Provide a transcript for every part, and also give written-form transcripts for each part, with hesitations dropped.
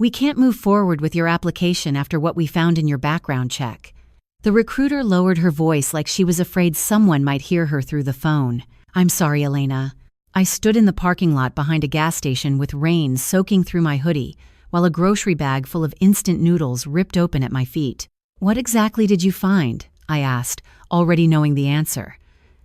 "We can't move forward with your application after what we found in your background check." The recruiter lowered her voice like she was afraid someone might hear her through the phone. "I'm sorry, Elena." I stood in the parking lot behind a gas station with rain soaking through my hoodie, while a grocery bag full of instant noodles ripped open at my feet. "What exactly did you find?" I asked, already knowing the answer.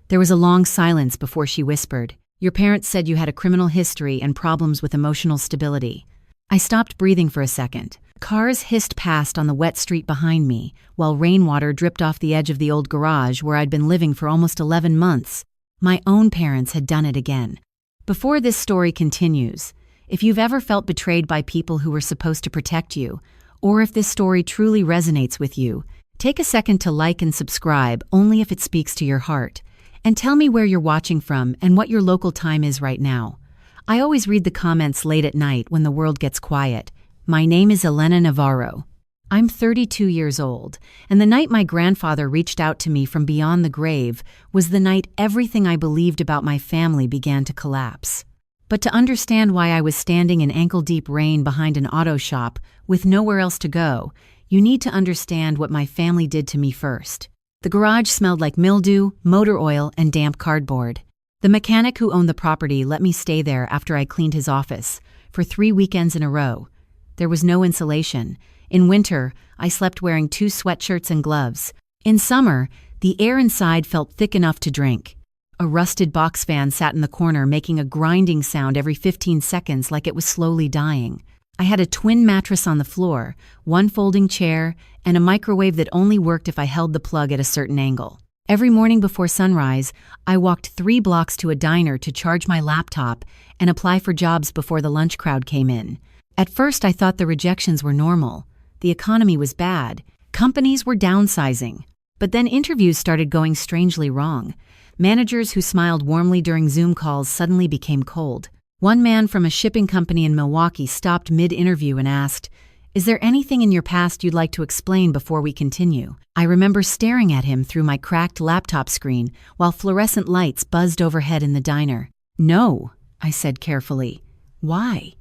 There was a long silence before she whispered, "Your parents said you had a criminal history and problems with emotional stability." I stopped breathing for a second. Cars hissed past on the wet street behind me, while rainwater dripped off the edge of the old garage where I'd been living for almost 11 months. My own parents had done it again. Before this story continues, if you've ever felt betrayed by people who were supposed to protect you, or if this story truly resonates with you, take a second to like and subscribe only if it speaks to your heart. And tell me where you're watching from and what your local time is right now. I always read the comments late at night when the world gets quiet. My name is Elena Navarro. I'm 32 years old, and the night my grandfather reached out to me from beyond the grave was the night everything I believed about my family began to collapse. But to understand why I was standing in ankle-deep rain behind an auto shop with nowhere else to go, you need to understand what my family did to me first. The garage smelled like mildew, motor oil, and damp cardboard. The mechanic who owned the property let me stay there after I cleaned his office for 3 weekends in a row. There was no insulation. In winter, I slept wearing 2 sweatshirts and gloves. In summer, the air inside felt thick enough to drink. A rusted box fan sat in the corner making a grinding sound every 15 seconds like it was slowly dying. I had a twin mattress on the floor, 1 folding chair, and a microwave that only worked if I held the plug at a certain angle. Every morning before sunrise, I walked 3 blocks to a diner to charge my laptop and apply for jobs before the lunch crowd came in. At first, I thought the rejections were normal. The economy was bad. Companies were downsizing. But then interviews started going strangely wrong. Managers who smiled warmly during Zoom calls suddenly became cold. One man from a shipping company in Milwaukee stopped mid-interview and asked, "Is there anything in your past you'd like to explain before we continue?" I remember staring at him through my cracked laptop screen while fluorescent lights buzzed overhead in the diner. "No," I said carefully. "Why?"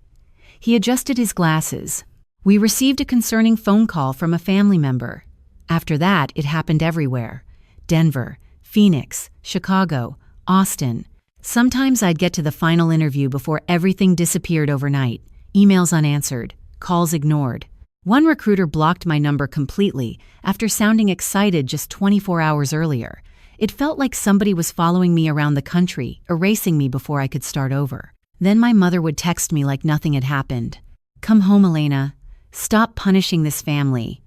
He adjusted his glasses. "We received a concerning phone call from a family member." After that, it happened everywhere. Denver, Phoenix, Chicago, Austin. Sometimes I'd get to the final interview before everything disappeared overnight. Emails unanswered, calls ignored. One recruiter blocked my number completely after sounding excited just 24 hours earlier. It felt like somebody was following me around the country, erasing me before I could start over. Then my mother would text me like nothing had happened. "Come home, Elena. Stop punishing this family.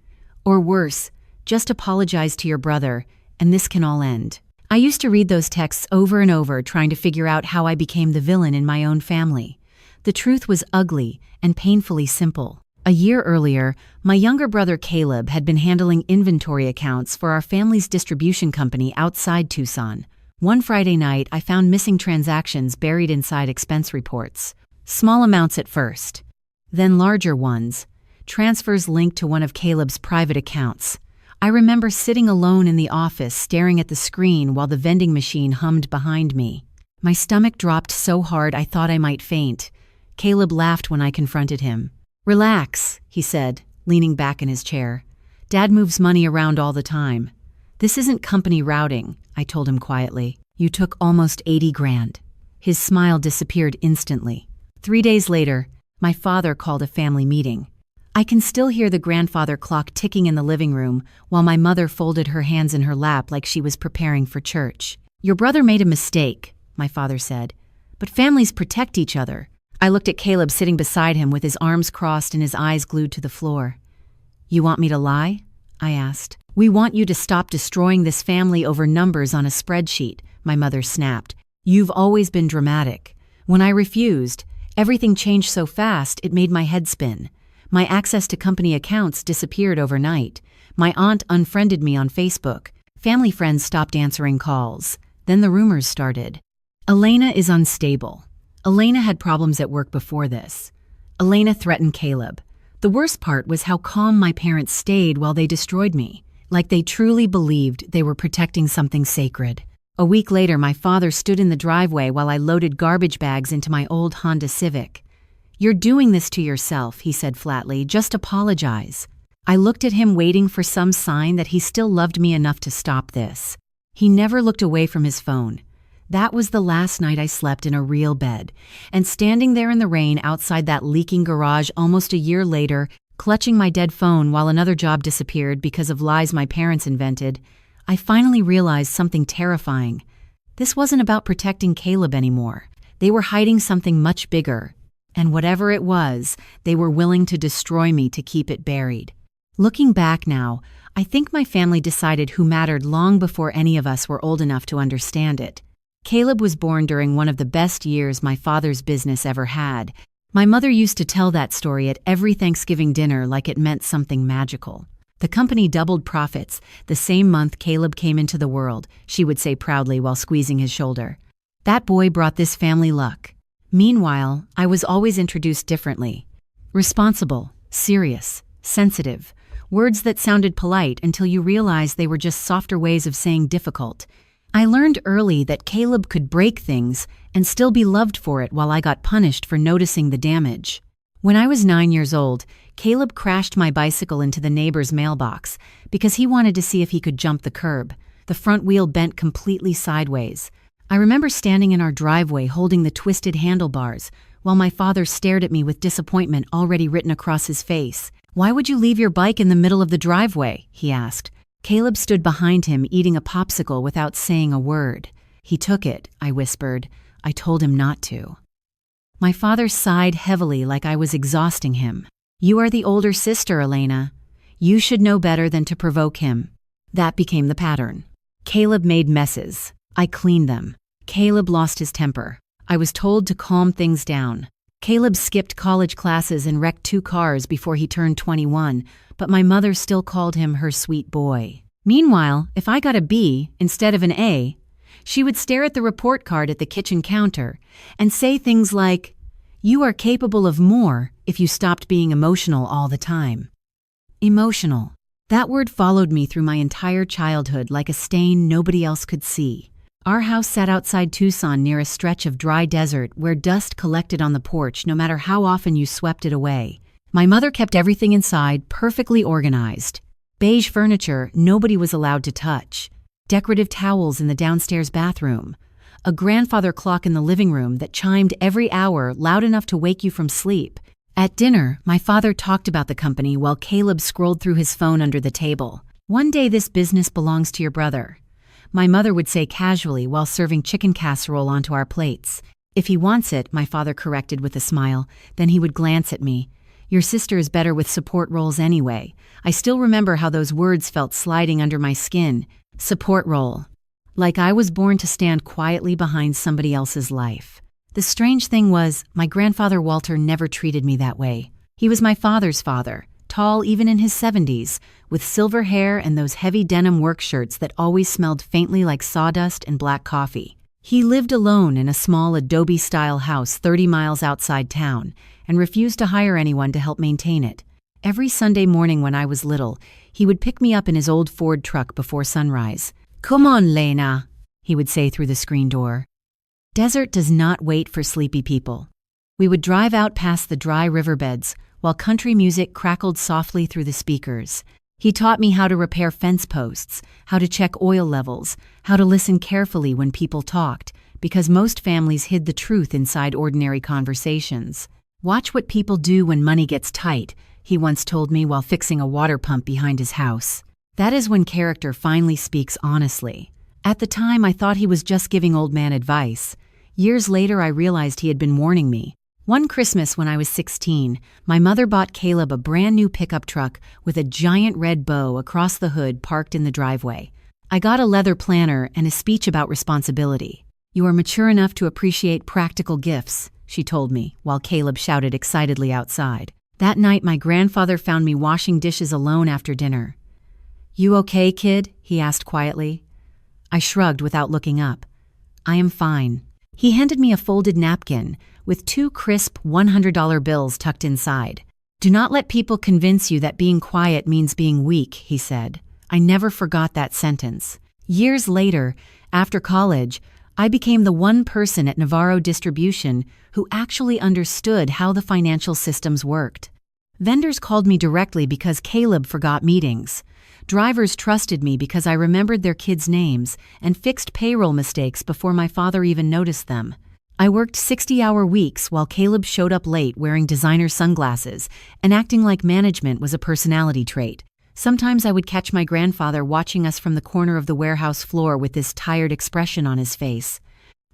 Or worse, just apologize to your brother, and this can all end." I used to read those texts over and over, trying to figure out how I became the villain in my own family. The truth was ugly and painfully simple. A year earlier, my younger brother Caleb had been handling inventory accounts for our family's distribution company outside Tucson. One Friday night, I found missing transactions buried inside expense reports. Small amounts at first, then larger ones, transfers linked to one of Caleb's private accounts. I remember sitting alone in the office staring at the screen while the vending machine hummed behind me. My stomach dropped so hard I thought I might faint. Caleb laughed when I confronted him. "Relax," he said, leaning back in his chair. "Dad moves money around all the time." "This isn't company routing," I told him quietly. "You took almost 80 grand. His smile disappeared instantly. 3 days later, my father called a family meeting. I can still hear the grandfather clock ticking in the living room while my mother folded her hands in her lap like she was preparing for church. "Your brother made a mistake," my father said, "but families protect each other." I looked at Caleb sitting beside him with his arms crossed and his eyes glued to the floor. "You want me to lie?" I asked. "We want you to stop destroying this family over numbers on a spreadsheet," my mother snapped. "You've always been dramatic. When I refused, everything changed so fast it made my head spin. My access to company accounts disappeared overnight. My aunt unfriended me on Facebook. Family friends stopped answering calls. Then the rumors started. Elena is unstable. Elena had problems at work before this. Elena threatened Caleb. The worst part was how calm my parents stayed while they destroyed me, like they truly believed they were protecting something sacred. A week later, my father stood in the driveway while I loaded garbage bags into my old Honda Civic. "You're doing this to yourself," he said flatly. "Just apologize." I looked at him, waiting for some sign that he still loved me enough to stop this. He never looked away from his phone. That was the last night I slept in a real bed, and standing there in the rain outside that leaking garage almost a year later, clutching my dead phone while another job disappeared because of lies my parents invented, I finally realized something terrifying. This wasn't about protecting Caleb anymore. They were hiding something much bigger. And whatever it was, they were willing to destroy me to keep it buried. Looking back now, I think my family decided who mattered long before any of us were old enough to understand it. Caleb was born during one of the best years my father's business ever had. My mother used to tell that story at every Thanksgiving dinner like it meant something magical. The company doubled profits the same month Caleb came into the world, she would say proudly while squeezing his shoulder. That boy brought this family luck. Meanwhile, I was always introduced differently. Responsible, serious, sensitive, words that sounded polite until you realized they were just softer ways of saying difficult. I learned early that Caleb could break things and still be loved for it while I got punished for noticing the damage. When I was 9 years old, Caleb crashed my bicycle into the neighbor's mailbox because he wanted to see if he could jump the curb. The front wheel bent completely sideways. I remember standing in our driveway holding the twisted handlebars while my father stared at me with disappointment already written across his face. "Why would you leave your bike in the middle of the driveway?" he asked. Caleb stood behind him eating a popsicle without saying a word. "He took it," I whispered. "I told him not to." My father sighed heavily like I was exhausting him. "You are the older sister, Elena. You should know better than to provoke him." That became the pattern. Caleb made messes. I cleaned them. Caleb lost his temper. I was told to calm things down. Caleb skipped college classes and wrecked 2 cars before he turned 21, but my mother still called him her sweet boy. Meanwhile, if I got a B instead of an A, she would stare at the report card at the kitchen counter and say things like, "You are capable of more if you stopped being emotional all the time." Emotional. That word followed me through my entire childhood like a stain nobody else could see. Our house sat outside Tucson near a stretch of dry desert where dust collected on the porch no matter how often you swept it away. My mother kept everything inside perfectly organized. Beige furniture nobody was allowed to touch. Decorative towels in the downstairs bathroom. A grandfather clock in the living room that chimed every hour loud enough to wake you from sleep. At dinner, my father talked about the company while Caleb scrolled through his phone under the table. "One day this business belongs to your brother," my mother would say casually while serving chicken casserole onto our plates. "If he wants it," my father corrected with a smile. Then he would glance at me. "Your sister is better with support roles anyway." I still remember how those words felt sliding under my skin. Support role. Like I was born to stand quietly behind somebody else's life. The strange thing was, my grandfather Walter never treated me that way. He was my father's father, tall even in his 70s, with silver hair and those heavy denim work shirts that always smelled faintly like sawdust and black coffee. He lived alone in a small adobe-style house 30 miles outside town and refused to hire anyone to help maintain it. Every Sunday morning when I was little, he would pick me up in his old Ford truck before sunrise. "Come on, Lena," he would say through the screen door. Desert does not wait for sleepy people. We would drive out past the dry riverbeds while country music crackled softly through the speakers. He taught me how to repair fence posts, how to check oil levels, how to listen carefully when people talked, because most families hid the truth inside ordinary conversations. "Watch what people do when money gets tight," he once told me while fixing a water pump behind his house. That is when character finally speaks honestly. At the time, I thought he was just giving old man advice. Years later, I realized he had been warning me. One Christmas when I was 16, my mother bought Caleb a brand new pickup truck with a giant red bow across the hood parked in the driveway. I got a leather planner and a speech about responsibility. "You are mature enough to appreciate practical gifts," she told me, while Caleb shouted excitedly outside. That night, my grandfather found me washing dishes alone after dinner. "You okay, kid?" he asked quietly. I shrugged without looking up. "I am fine." He handed me a folded napkin with 2 crisp $100 bills tucked inside. "Do not let people convince you that being quiet means being weak," he said. I never forgot that sentence. Years later, after college, I became the one person at Navarro Distribution who actually understood how the financial systems worked. Vendors called me directly because Caleb forgot meetings. Drivers trusted me because I remembered their kids' names and fixed payroll mistakes before my father even noticed them. I worked 60-hour weeks while Caleb showed up late wearing designer sunglasses and acting like management was a personality trait. Sometimes I would catch my grandfather watching us from the corner of the warehouse floor with this tired expression on his face.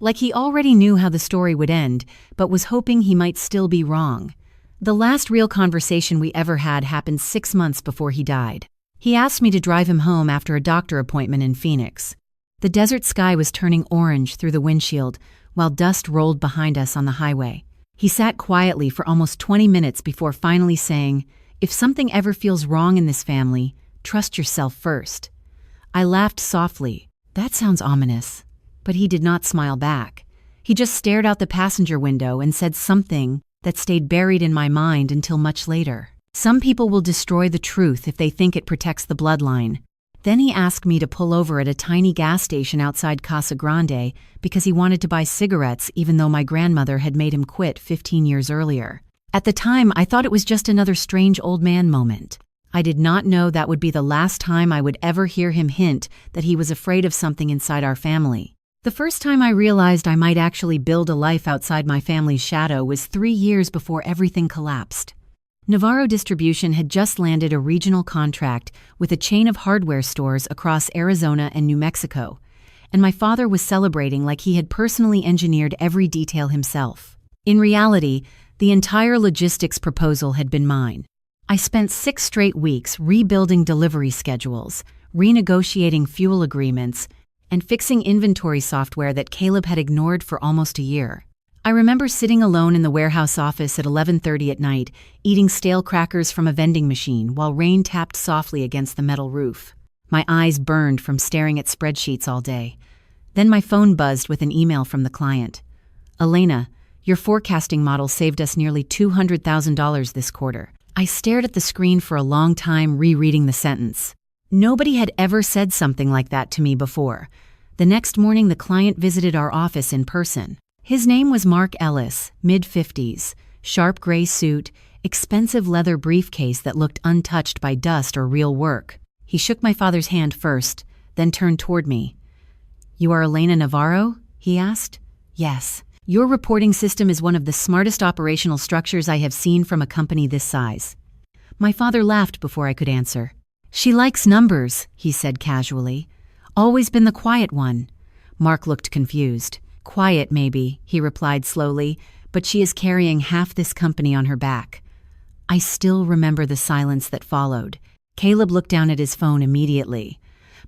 Like he already knew how the story would end, but was hoping he might still be wrong. The last real conversation we ever had happened 6 months before he died. He asked me to drive him home after a doctor appointment in Phoenix. The desert sky was turning orange through the windshield, while dust rolled behind us on the highway. He sat quietly for almost 20 minutes before finally saying, "If something ever feels wrong in this family, trust yourself first." I laughed softly. That sounds ominous. But he did not smile back. He just stared out the passenger window and said something that stayed buried in my mind until much later. Some people will destroy the truth if they think it protects the bloodline. Then he asked me to pull over at a tiny gas station outside Casa Grande because he wanted to buy cigarettes even though my grandmother had made him quit 15 years earlier. At the time, I thought it was just another strange old man moment. I did not know that would be the last time I would ever hear him hint that he was afraid of something inside our family. The first time I realized I might actually build a life outside my family's shadow was 3 years before everything collapsed. Navarro Distribution had just landed a regional contract with a chain of hardware stores across Arizona and New Mexico, and my father was celebrating like he had personally engineered every detail himself. In reality, the entire logistics proposal had been mine. I spent 6 straight weeks rebuilding delivery schedules, renegotiating fuel agreements, and fixing inventory software that Caleb had ignored for almost a year. I remember sitting alone in the warehouse office at 11:30 at night, eating stale crackers from a vending machine while rain tapped softly against the metal roof. My eyes burned from staring at spreadsheets all day. Then my phone buzzed with an email from the client. "Elena, your forecasting model saved us nearly $200,000 this quarter." I stared at the screen for a long time, rereading the sentence. Nobody had ever said something like that to me before. The next morning, the client visited our office in person. His name was Mark Ellis, mid-50s, sharp gray suit, expensive leather briefcase that looked untouched by dust or real work. He shook my father's hand first, then turned toward me. "You are Elena Navarro?" he asked. "Yes. Your reporting system is one of the smartest operational structures I have seen from a company this size." My father laughed before I could answer. "She likes numbers," he said casually. "Always been the quiet one." Mark looked confused. "Quiet, maybe," he replied slowly, "but she is carrying half this company on her back." I still remember the silence that followed. Caleb looked down at his phone immediately.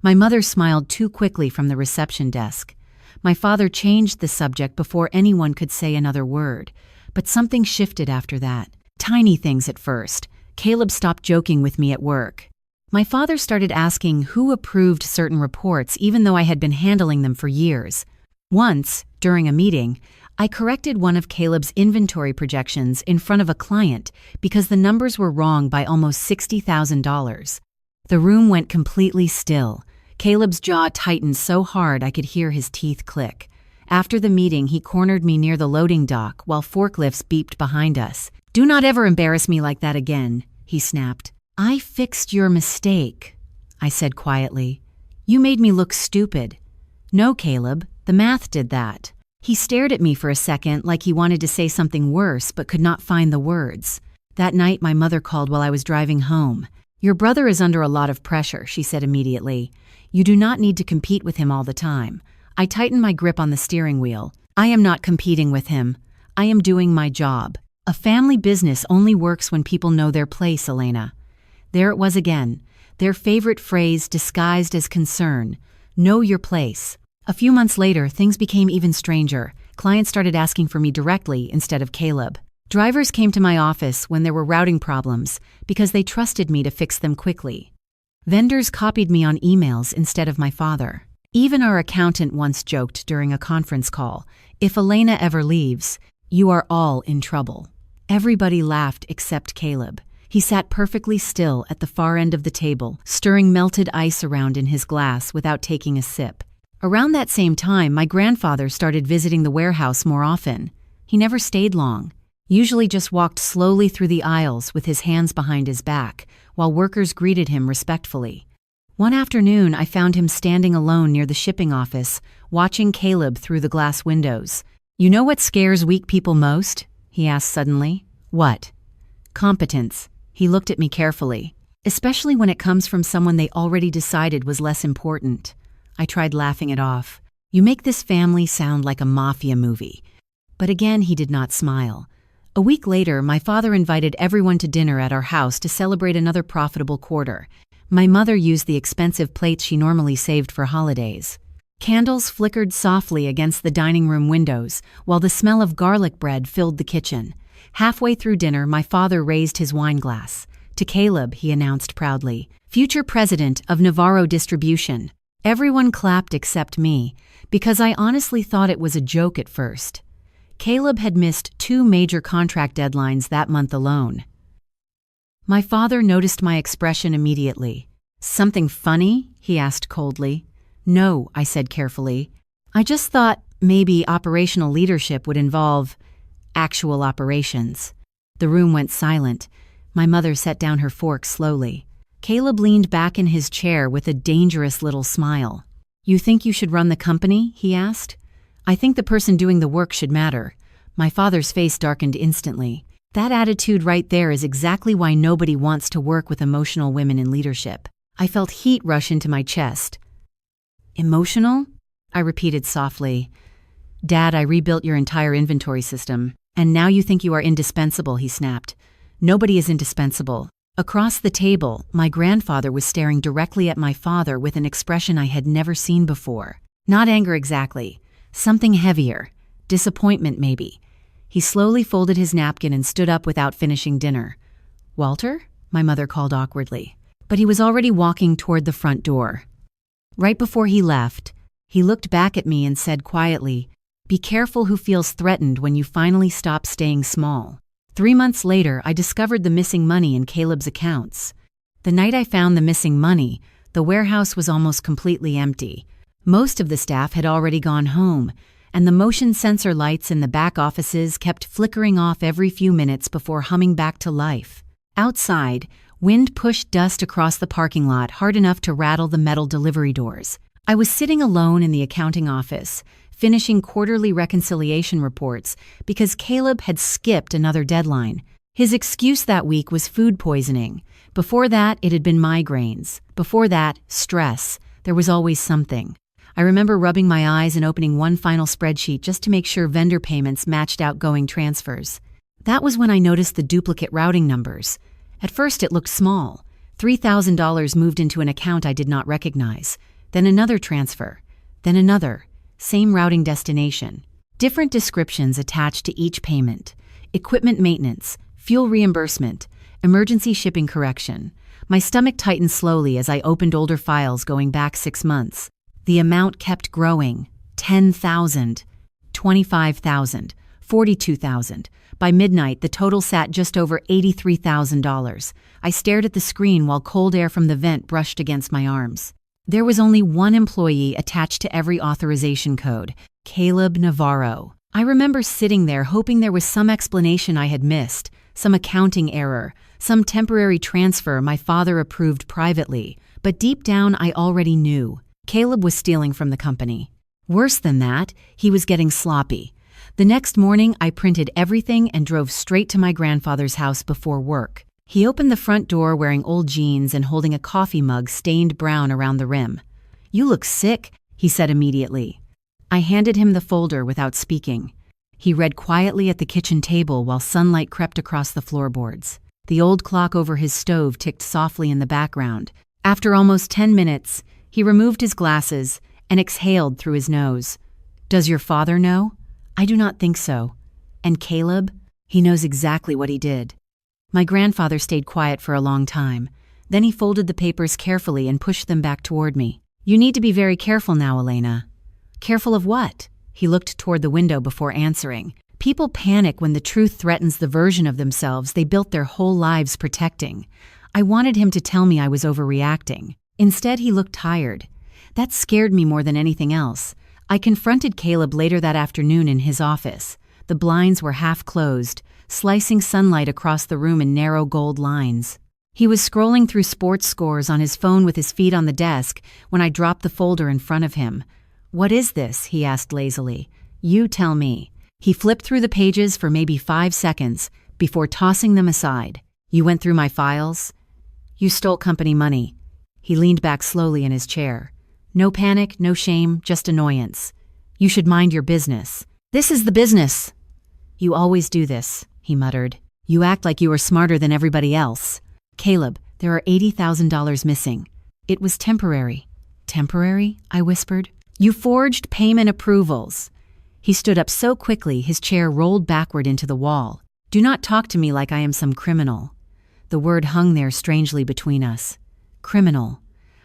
My mother smiled too quickly from the reception desk. My father changed the subject before anyone could say another word. But something shifted after that. Tiny things at first. Caleb stopped joking with me at work. My father started asking who approved certain reports even though I had been handling them for years. Once, during a meeting, I corrected one of Caleb's inventory projections in front of a client because the numbers were wrong by almost $60,000. The room went completely still. Caleb's jaw tightened so hard I could hear his teeth click. After the meeting, he cornered me near the loading dock while forklifts beeped behind us. "Do not ever embarrass me like that again," he snapped. "I fixed your mistake," I said quietly. "You made me look stupid." "No, Caleb, the math did that." He stared at me for a second like he wanted to say something worse but could not find the words. That night, my mother called while I was driving home. "Your brother is under a lot of pressure," she said immediately. "You do not need to compete with him all the time." I tightened my grip on the steering wheel. "I am not competing with him. I am doing my job. A family business only works when people know their place, Elena." There it was again, their favorite phrase disguised as concern. Know your place. A few months later, things became even stranger. Clients started asking for me directly instead of Caleb. Drivers came to my office when there were routing problems because they trusted me to fix them quickly. Vendors copied me on emails instead of my father. Even our accountant once joked during a conference call, "If Elena ever leaves, you are all in trouble." Everybody laughed except Caleb. He sat perfectly still at the far end of the table, stirring melted ice around in his glass without taking a sip. Around that same time, my grandfather started visiting the warehouse more often. He never stayed long, usually just walked slowly through the aisles with his hands behind his back, while workers greeted him respectfully. One afternoon, I found him standing alone near the shipping office, watching Caleb through the glass windows. "You know what scares weak people most?" he asked suddenly. "What?" "Competence." He looked at me carefully. "Especially when it comes from someone they already decided was less important." I tried laughing it off. "You make this family sound like a mafia movie." But again, he did not smile. A week later, my father invited everyone to dinner at our house to celebrate another profitable quarter. My mother used the expensive plates she normally saved for holidays. Candles flickered softly against the dining room windows, while the smell of garlic bread filled the kitchen. Halfway through dinner, my father raised his wine glass. "To Caleb," he announced proudly, "future president of Navarro Distribution." Everyone clapped except me, because I honestly thought it was a joke at first. Caleb had missed 2 major contract deadlines that month alone. My father noticed my expression immediately. "Something funny?" he asked coldly. "No," I said carefully. "I just thought maybe operational leadership would involve actual operations." The room went silent. My mother set down her fork slowly. Caleb leaned back in his chair with a dangerous little smile. "You think you should run the company?" he asked. "I think the person doing the work should matter." My father's face darkened instantly. That attitude right there is exactly why nobody wants to work with emotional women in leadership. I felt heat rush into my chest. "Emotional?" I repeated softly. "Dad, I rebuilt your entire inventory system, and now you think you are indispensable," he snapped. "Nobody is indispensable." Across the table, my grandfather was staring directly at my father with an expression I had never seen before. Not anger exactly. Something heavier. Disappointment, maybe. He slowly folded his napkin and stood up without finishing dinner. "Walter?" my mother called awkwardly. But he was already walking toward the front door. Right before he left, he looked back at me and said quietly, "Be careful who feels threatened when you finally stop staying small." 3 months later, I discovered the missing money in Caleb's accounts. The night I found the missing money, the warehouse was almost completely empty. Most of the staff had already gone home, and the motion sensor lights in the back offices kept flickering off every few minutes before humming back to life. Outside, wind pushed dust across the parking lot hard enough to rattle the metal delivery doors. I was sitting alone in the accounting office, finishing quarterly reconciliation reports because Caleb had skipped another deadline. His excuse that week was food poisoning. Before that, it had been migraines. Before that, stress. There was always something. I remember rubbing my eyes and opening one final spreadsheet just to make sure vendor payments matched outgoing transfers. That was when I noticed the duplicate routing numbers. At first, it looked small. $3,000 moved into an account I did not recognize. Then another transfer. Then another. Same routing destination. Different descriptions attached to each payment. Equipment maintenance, fuel reimbursement, emergency shipping correction. My stomach tightened slowly as I opened older files going back 6 months. The amount kept growing. 10,000, 25,000, 42,000. By midnight, the total sat just over $83,000. I stared at the screen while cold air from the vent brushed against my arms. There was only one employee attached to every authorization code, Caleb Navarro. I remember sitting there hoping there was some explanation I had missed, some accounting error, some temporary transfer my father approved privately. But deep down, I already knew. Caleb was stealing from the company. Worse than that, he was getting sloppy. The next morning, I printed everything and drove straight to my grandfather's house before work. He opened the front door wearing old jeans and holding a coffee mug stained brown around the rim. "You look sick," he said immediately. I handed him the folder without speaking. He read quietly at the kitchen table while sunlight crept across the floorboards. The old clock over his stove ticked softly in the background. After almost 10 minutes, he removed his glasses and exhaled through his nose. "Does your father know?" "I do not think so." "And Caleb?" "He knows exactly what he did." My grandfather stayed quiet for a long time. Then he folded the papers carefully and pushed them back toward me. "You need to be very careful now, Elena." "Careful of what?" He looked toward the window before answering. People panic when the truth threatens the version of themselves they built their whole lives protecting. I wanted him to tell me I was overreacting. Instead, he looked tired. That scared me more than anything else. I confronted Caleb later that afternoon in his office. The blinds were half closed, slicing sunlight across the room in narrow gold lines. He was scrolling through sports scores on his phone with his feet on the desk when I dropped the folder in front of him. "What is this?" he asked lazily. "You tell me." He flipped through the pages for maybe 5 seconds before tossing them aside. "You went through my files? You stole company money." He leaned back slowly in his chair. "No panic, no shame, just annoyance. You should mind your business." "This is the business." "You always do this," he muttered. "You act like you are smarter than everybody else." "Caleb, there are $80,000 missing." "It was temporary." "Temporary?" I whispered. "You forged payment approvals." He stood up so quickly his chair rolled backward into the wall. "Do not talk to me like I am some criminal." The word hung there strangely between us. Criminal.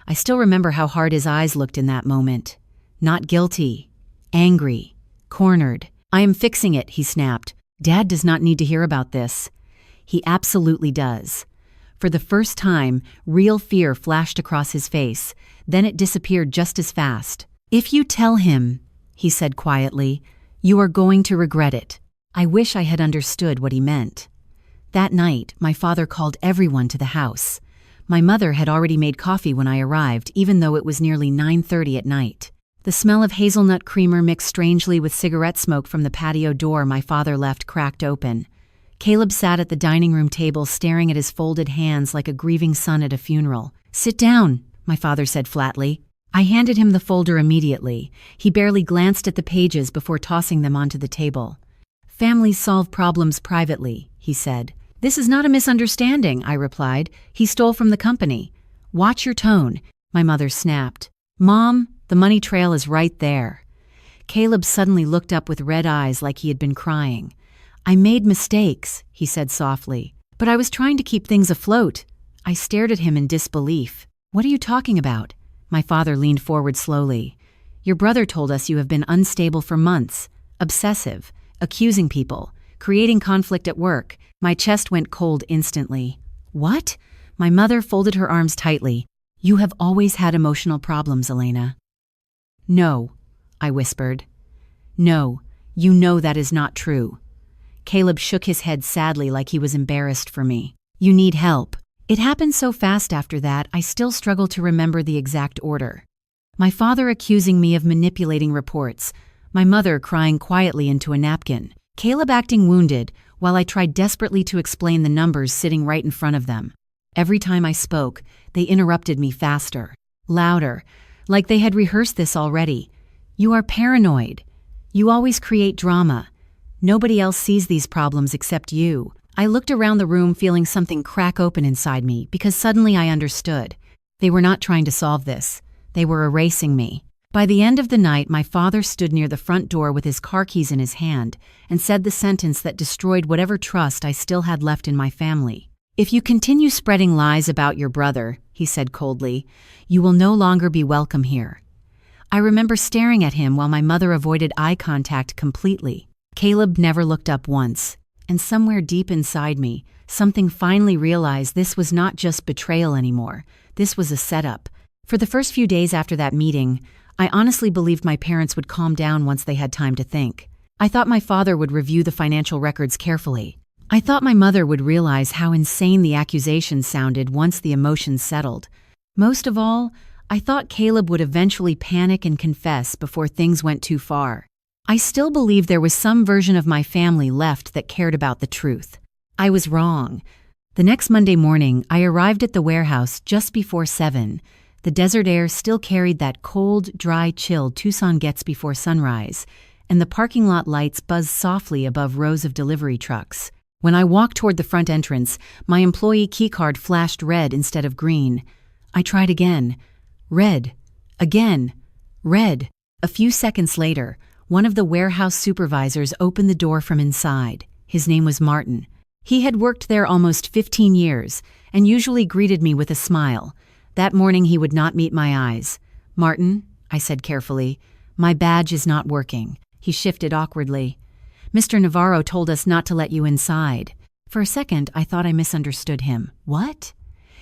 I still remember how hard his eyes looked in that moment. Not guilty. Angry. Cornered. "I am fixing it," he snapped. "Dad does not need to hear about this." He absolutely does. For the first time, real fear flashed across his face. Then it disappeared just as fast. "If you tell him," he said quietly, "you are going to regret it." I wish I had understood what he meant. That night, my father called everyone to the house. My mother had already made coffee when I arrived, even though it was nearly 9:30 at night. The smell of hazelnut creamer mixed strangely with cigarette smoke from the patio door my father left cracked open. Caleb sat at the dining room table staring at his folded hands like a grieving son at a funeral. "Sit down," my father said flatly. I handed him the folder immediately. He barely glanced at the pages before tossing them onto the table. "Families solve problems privately," he said. "This is not a misunderstanding," I replied. "He stole from the company." "Watch your tone," my mother snapped. "Mom, the money trail is right there." Caleb suddenly looked up with red eyes like he had been crying. "I made mistakes," he said softly, "but I was trying to keep things afloat." I stared at him in disbelief. "What are you talking about?" My father leaned forward slowly. "Your brother told us you have been unstable for months, obsessive, accusing people, creating conflict at work." My chest went cold instantly. "What?" My mother folded her arms tightly. "You have always had emotional problems, Elena." "No," I whispered. "No, you know that is not true." Caleb shook his head sadly like he was embarrassed for me. "You need help." It happened so fast after that, I still struggle to remember the exact order. My father accusing me of manipulating reports, my mother crying quietly into a napkin, Caleb acting wounded, while I tried desperately to explain the numbers sitting right in front of them. Every time I spoke, they interrupted me faster, louder, like they had rehearsed this already. "You are paranoid. You always create drama. Nobody else sees these problems except you." I looked around the room feeling something crack open inside me because suddenly I understood. They were not trying to solve this. They were erasing me. By the end of the night, my father stood near the front door with his car keys in his hand and said the sentence that destroyed whatever trust I still had left in my family. "If you continue spreading lies about your brother," he said coldly, "you will no longer be welcome here." I remember staring at him while my mother avoided eye contact completely. Caleb never looked up once, and somewhere deep inside me, something finally realized this was not just betrayal anymore. This was a setup. For the first few days after that meeting, I honestly believed my parents would calm down once they had time to think. I thought my father would review the financial records carefully. I thought my mother would realize how insane the accusations sounded once the emotions settled. Most of all, I thought Caleb would eventually panic and confess before things went too far. I still believed there was some version of my family left that cared about the truth. I was wrong. The next Monday morning, I arrived at the warehouse just before 7. The desert air still carried that cold, dry chill Tucson gets before sunrise, and the parking lot lights buzzed softly above rows of delivery trucks. When I walked toward the front entrance, my employee keycard flashed red instead of green. I tried again. Red. Again. Red. A few seconds later, one of the warehouse supervisors opened the door from inside. His name was Martin. He had worked there almost 15 years and usually greeted me with a smile. That morning he would not meet my eyes. "Martin," I said carefully, "my badge is not working." He shifted awkwardly. "Mr. Navarro told us not to let you inside." For a second, I thought I misunderstood him. "What?"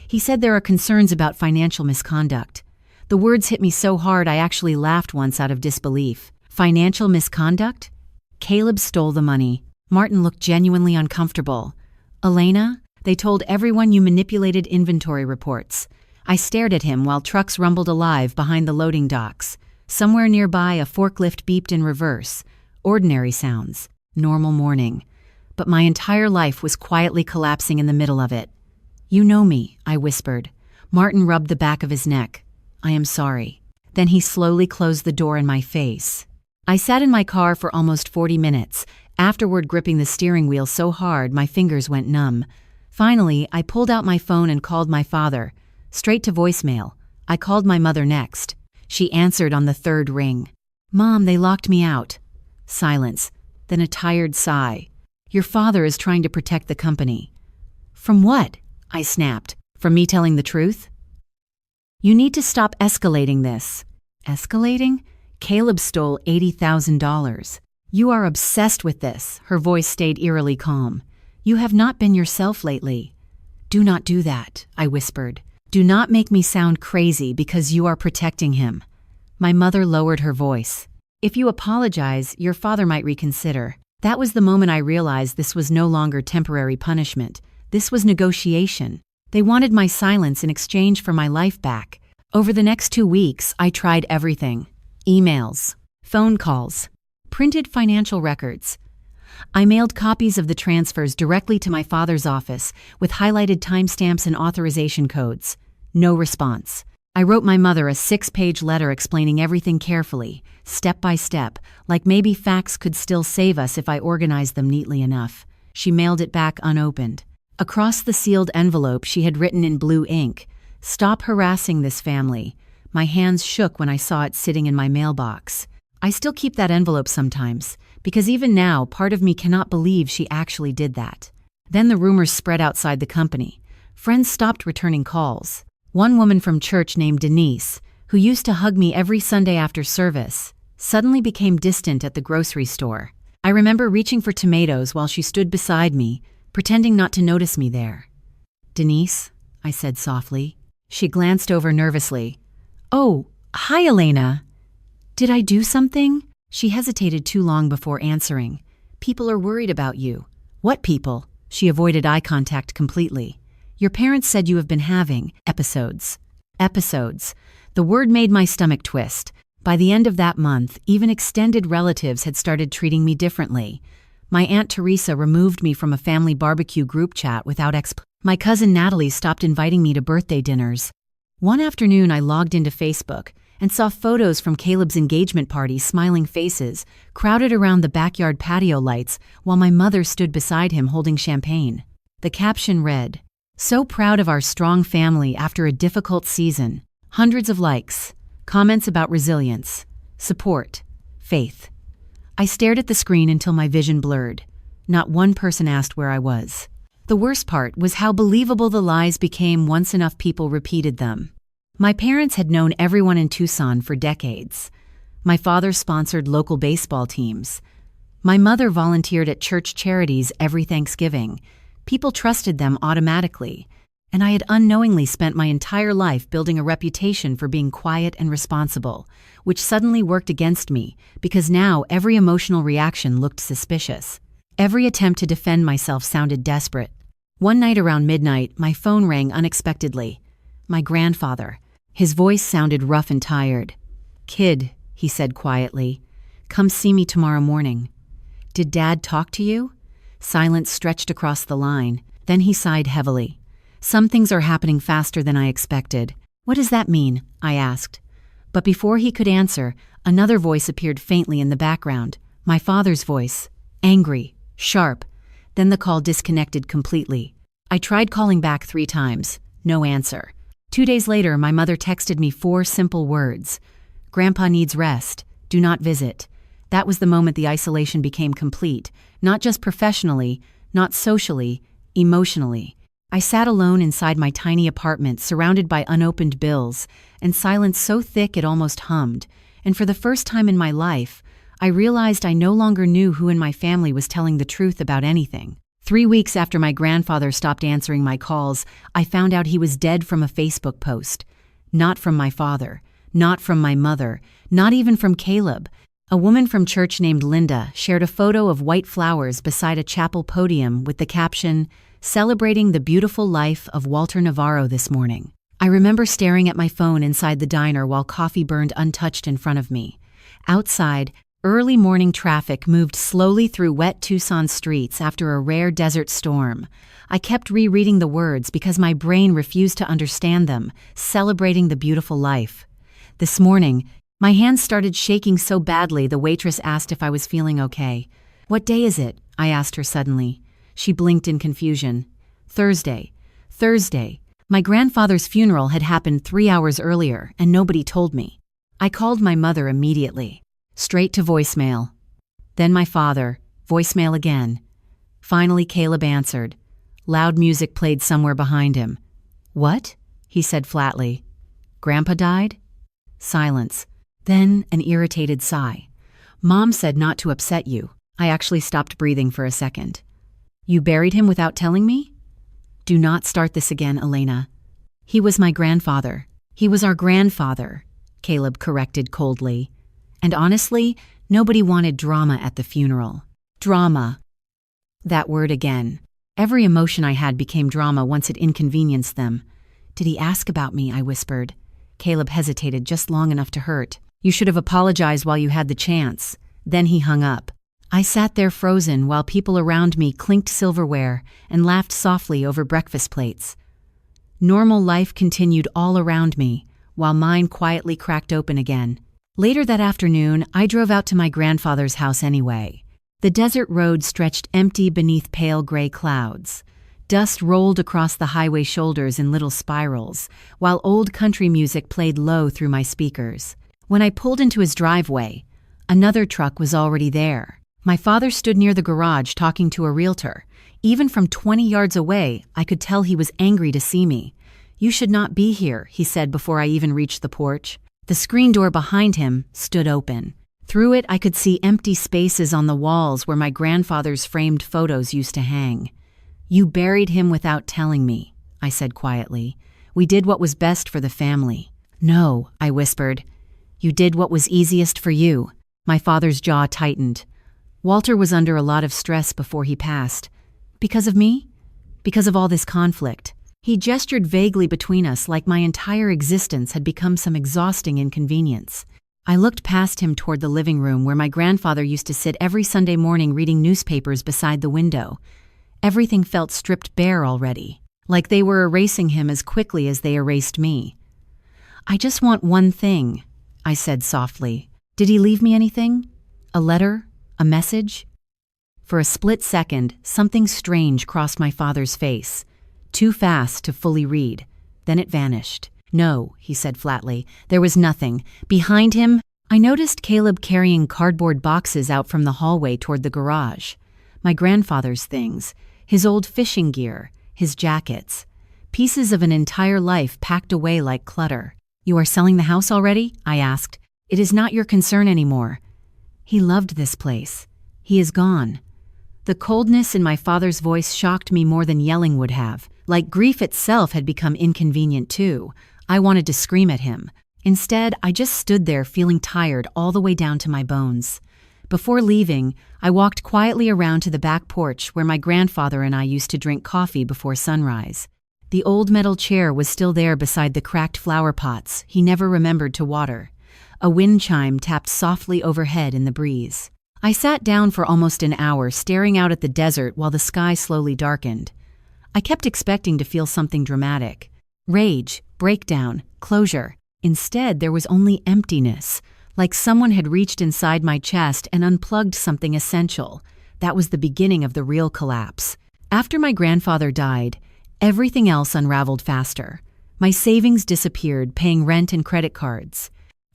He said there are concerns about financial misconduct. The words hit me so hard I actually laughed once out of disbelief. Financial misconduct? Caleb stole the money. Martin looked genuinely uncomfortable. Elena, they told everyone you manipulated inventory reports. I stared at him while trucks rumbled alive behind the loading docks. Somewhere nearby, a forklift beeped in reverse. Ordinary sounds. Normal morning. But my entire life was quietly collapsing in the middle of it. You know me, I whispered. Martin rubbed the back of his neck. I am sorry. Then he slowly closed the door in my face. I sat in my car for almost 40 minutes, afterward gripping the steering wheel so hard my fingers went numb. Finally, I pulled out my phone and called my father. Straight to voicemail. I called my mother next. She answered on the third ring. Mom, they locked me out. Silence, then a tired sigh. Your father is trying to protect the company. From what? I snapped. From me telling the truth? You need to stop escalating this. Escalating? Caleb stole $80,000. You are obsessed with this. Her voice stayed eerily calm. You have not been yourself lately. Do not do that, I whispered. Do not make me sound crazy because you are protecting him. My mother lowered her voice. If you apologize, your father might reconsider. That was the moment I realized this was no longer temporary punishment. This was negotiation. They wanted my silence in exchange for my life back. Over the next 2 weeks, I tried everything. Emails, phone calls, printed financial records. I mailed copies of the transfers directly to my father's office with highlighted timestamps and authorization codes. No response. I wrote my mother a 6-page letter explaining everything carefully, step by step, like maybe facts could still save us if I organized them neatly enough. She mailed it back unopened. Across the sealed envelope she had written in blue ink, "Stop harassing this family." My hands shook when I saw it sitting in my mailbox. I still keep that envelope sometimes, because even now part of me cannot believe she actually did that. Then the rumors spread outside the company. Friends stopped returning calls. One woman from church named Denise, who used to hug me every Sunday after service, suddenly became distant at the grocery store. I remember reaching for tomatoes while she stood beside me, pretending not to notice me there. Denise, I said softly. She glanced over nervously. Oh, hi, Elena. Did I do something? She hesitated too long before answering. People are worried about you. What people? She avoided eye contact completely. Your parents said you have been having episodes. Episodes. The word made my stomach twist. By the end of that month, even extended relatives had started treating me differently. My Aunt Teresa removed me from a family barbecue group chat without My cousin Natalie stopped inviting me to birthday dinners. One afternoon I logged into Facebook and saw photos from Caleb's engagement party, smiling faces, crowded around the backyard patio lights while my mother stood beside him holding champagne. The caption read, "So proud of our strong family after a difficult season." Hundreds of likes, comments about resilience, support, faith. I stared at the screen until my vision blurred. Not one person asked where I was. The worst part was how believable the lies became once enough people repeated them. My parents had known everyone in Tucson for decades. My father sponsored local baseball teams. My mother volunteered at church charities every Thanksgiving. People trusted them automatically, and I had unknowingly spent my entire life building a reputation for being quiet and responsible, which suddenly worked against me because now every emotional reaction looked suspicious. Every attempt to defend myself sounded desperate. One night around midnight, my phone rang unexpectedly. My grandfather. His voice sounded rough and tired. "Kid," he said quietly, "come see me tomorrow morning." "Did Dad talk to you?" Silence stretched across the line. Then he sighed heavily. "Some things are happening faster than I expected." "What does that mean?" I asked. But before he could answer, another voice appeared faintly in the background. My father's voice. Angry. Sharp. Then the call disconnected completely. I tried calling back 3 times. No answer. 2 days later, my mother texted me 4 simple words. "Grandpa needs rest. Do not visit." That was the moment the isolation became complete, not just professionally, not socially, emotionally. I sat alone inside my tiny apartment, surrounded by unopened bills, and silence so thick it almost hummed. And for the first time in my life, I realized I no longer knew who in my family was telling the truth about anything. 3 weeks after my grandfather stopped answering my calls, I found out he was dead from a Facebook post. Not from my father, Not from my mother, not even from Caleb. A woman from church named Linda shared a photo of white flowers beside a chapel podium with the caption, "Celebrating the beautiful life of Walter Navarro this morning." I remember staring at my phone inside the diner while coffee burned untouched in front of me. Outside, early morning traffic moved slowly through wet Tucson streets after a rare desert storm. I kept rereading the words because my brain refused to understand them, celebrating the beautiful life. This morning, my hands started shaking so badly the waitress asked if I was feeling okay. "What day is it?" I asked her suddenly. She blinked in confusion. "Thursday. Thursday." My grandfather's funeral had happened 3 hours earlier, and nobody told me. I called my mother immediately. Straight to voicemail. Then my father, voicemail again. Finally, Caleb answered. Loud music played somewhere behind him. "What?" he said flatly. "Grandpa died?" Silence. Then an irritated sigh. "Mom said not to upset you." I actually stopped breathing for a second. "You buried him without telling me?" "Do not start this again, Elena." "He was my grandfather. He was our grandfather," Caleb corrected coldly. And honestly, nobody wanted drama at the funeral. Drama. That word again. Every emotion I had became drama once it inconvenienced them. "Did he ask about me?" I whispered. Caleb hesitated just long enough to hurt. "You should have apologized while you had the chance." Then he hung up. I sat there frozen while people around me clinked silverware and laughed softly over breakfast plates. Normal life continued all around me, while mine quietly cracked open again. Later that afternoon, I drove out to my grandfather's house anyway. The desert road stretched empty beneath pale gray clouds. Dust rolled across the highway shoulders in little spirals, while old country music played low through my speakers. When I pulled into his driveway, another truck was already there. My father stood near the garage talking to a realtor. Even from 20 yards away, I could tell he was angry to see me. "You should not be here," he said before I even reached the porch. The screen door behind him stood open. Through it, I could see empty spaces on the walls where my grandfather's framed photos used to hang. "You buried him without telling me," I said quietly. "We did what was best for the family." "No," I whispered. "You did what was easiest for you." My father's jaw tightened. "Walter was under a lot of stress before he passed. Because of me? Because of all this conflict." He gestured vaguely between us like my entire existence had become some exhausting inconvenience. I looked past him toward the living room where my grandfather used to sit every Sunday morning reading newspapers beside the window. Everything felt stripped bare already, like they were erasing him as quickly as they erased me. "I just want one thing," I said softly. "Did he leave me anything? A letter? A message?" For a split second, something strange crossed my father's face. Too fast to fully read. Then it vanished. "No," he said flatly. "There was nothing." Behind him, I noticed Caleb carrying cardboard boxes out from the hallway toward the garage. My grandfather's things, his old fishing gear, his jackets. Pieces of an entire life packed away like clutter. "You are selling the house already?" I asked. "It is not your concern anymore." "He loved this place. He is gone." The coldness in my father's voice shocked me more than yelling would have. Like grief itself had become inconvenient too. I wanted to scream at him. Instead, I just stood there feeling tired all the way down to my bones. Before leaving, I walked quietly around to the back porch where my grandfather and I used to drink coffee before sunrise. The old metal chair was still there beside the cracked flower pots he never remembered to water. A wind chime tapped softly overhead in the breeze. I sat down for almost an hour staring out at the desert while the sky slowly darkened. I kept expecting to feel something dramatic. Rage, breakdown, closure. Instead, there was only emptiness, like someone had reached inside my chest and unplugged something essential. That was the beginning of the real collapse. After my grandfather died, everything else unraveled faster. My savings disappeared, paying rent and credit cards.